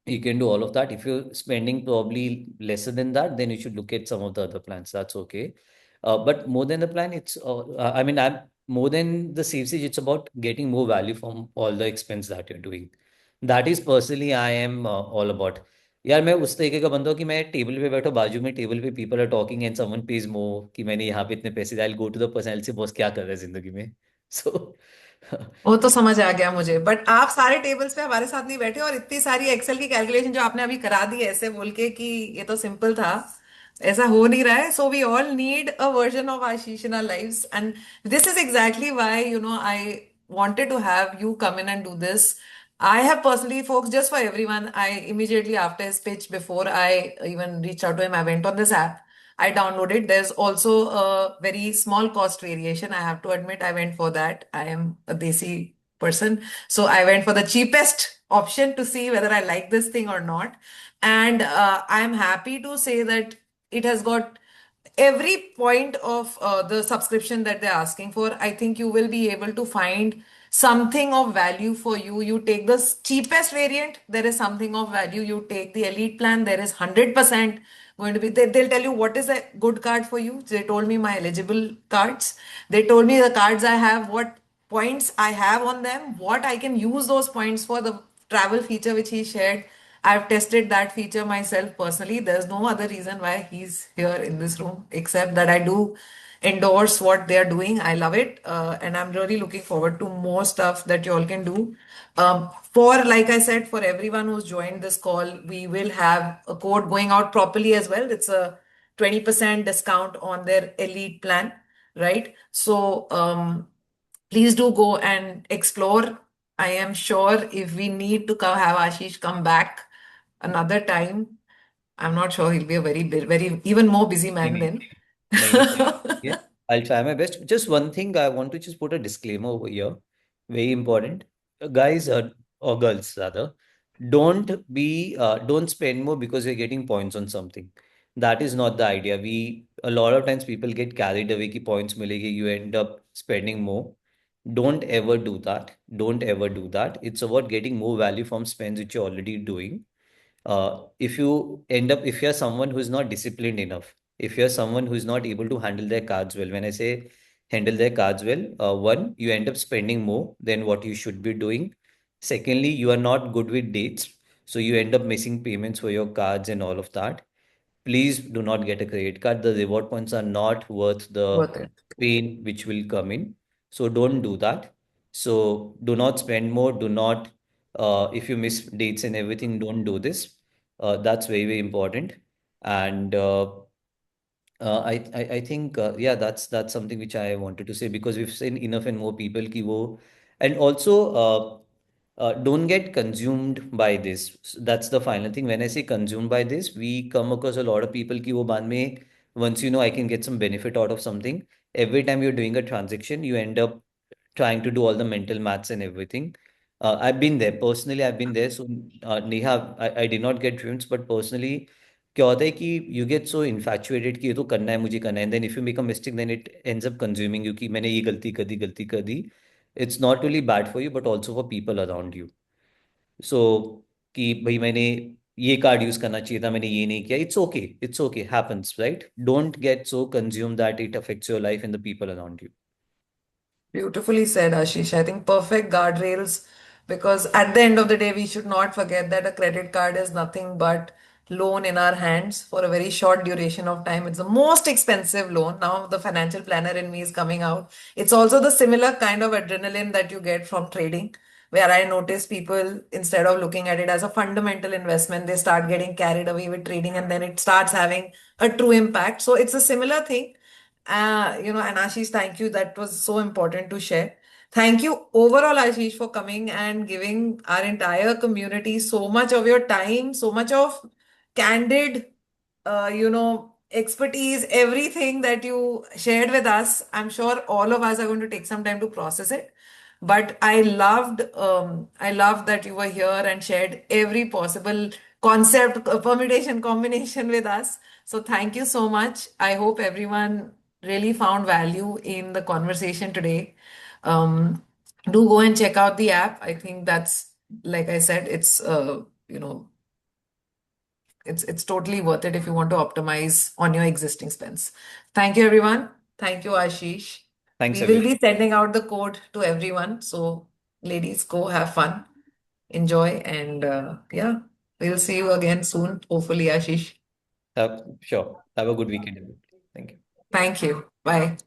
you can do all of that. If you're spending probably lesser than that, then you should look at some of the other plans. That's okay. But more than the plan, I mean, I'm more than the savage, it's about getting more value from all the expense that you're doing. That is personally I am all about. यार मैं उस तरीके का बंदा हूँ कि मैं table पे बैठो, बाजू में टेबल पे people are talking and someone pays more, कि मैंने यहाँ पे इतने पैसे, I go to the person से, बॉस क्या कर रहा है जिंदगी में। सो वो तो समझ आ गया मुझे, बट आप सारे टेबल्स पे हमारे साथ नहीं बैठे, और इतनी सारी एक्सेल की कैलकुलेशन जो आपने अभी करा दी ऐसे बोल के कि ये तो सिंपल था, ऐसा हो नहीं रहा है। So we all need a version of Ashish in our lives, and this is exactly why I wanted to have you come in and do this. I have personally, folks, just for everyone, I immediately after his pitch, before I even reached out to him, I went on this app. I downloaded. There's also a very small cost variation. I have to admit, I went for that. I am a desi person. So I went for the cheapest option to see whether I like this thing or not. And I'm happy to say that it has got every point of the subscription that they're asking for. I think you will be able to find something of value for you. You take the cheapest variant, there is something of value. You take the elite plan, there is 100% going to be, they'll tell you what is a good card for you. They told me my eligible cards. They told me the cards I have, what points I have on them, what I can use those points for, the travel feature which he shared. I've tested that feature myself personally. There's no other reason why he's here in this room except that I do endorse what they're doing. I love it. And I'm really looking forward to more stuff that you all can do. Like I said, for everyone who's joined this call, we will have a code going out properly as well. It's a 20% discount on their elite plan, right? So, please do go and explore. I am sure if we need to come have Ashish come back another time, I'm not sure he'll be a very, even more busy नहीं man नहीं then. नहीं नहीं नहीं, yeah, I'll try my best. Just one thing, I want to just put a disclaimer over here. Very important. Guys, or girls rather, don't spend more because you're getting points on something. That is not the idea. A lot of times people get carried away कि points मिलेगी, you end up spending more. Don't ever do that. Don't ever do that. It's about getting more value from spends which you're already doing. If you're someone who's not disciplined enough, if you're someone who's not able to handle their cards well, when I say handle their cards well. One, you end up spending more than what you should be doing. Secondly, you are not good with dates, so you end up missing payments for your cards and all of that. Please do not get a credit card. The reward points are not worth the Worth it. pain which will come in. So don't do that. So do not spend more. Do not, if you miss dates and everything, don't do this. That's very, very important. And I think yeah, that's something which I wanted to say, because we've seen enough and more people ki wo, and also don't get consumed by this. That's the final thing. When I say consumed by this, we come across a lot of people ki wo baad mein, once you know I can get some benefit out of something, every time you're doing a transaction, you end up trying to do all the mental maths and everything. I've been there personally. I've been there. So Neha, I did not get dreams, but personally क्या होता है कि you get so infatuated कि ये तो करना है, मुझे करना है, and then if you make a mistake then it ends up consuming you, कि मैंने ये गलती कर दी. It's not only bad for you but also for people around you. So कि भाई मैंने ये कार्ड यूज करना चाहिए था, मैंने ये नहीं किया. It's okay happens, right? Don't get so consume that it affects your life and the people around you. Beautifully said, Ashish. I think perfect guardrails, because at the end of the day, we should not forget that a credit card is nothing but loan in our hands for a very short duration of time. It's the most expensive loan. Now the financial planner in me is coming out. It's also the similar kind of adrenaline that you get from trading, where I notice people, instead of looking at it as a fundamental investment, they start getting carried away with trading, and then it starts having a true impact. So it's a similar thing. And Ashish, thank you. That was so important to share. Thank you overall, Ashish, for coming and giving our entire community so much of your time, so much of candid, expertise, everything that you shared with us. I'm sure all of us are going to take some time to process it. But I loved that you were here and shared every possible concept, permutation, combination with us. So thank you so much. I hope everyone really found value in the conversation today. Do go and check out the app. I think that's, like I said, it's totally worth it if you want to optimize on your existing spends. Thank you, everyone. Thank you, Ashish. Thanks We will everyone. be sending out the code to everyone. So, ladies, go have fun, enjoy, and yeah, we'll see you again soon. Hopefully, Ashish. Sure, have a good weekend everyone. Thank you. Thank you. Bye.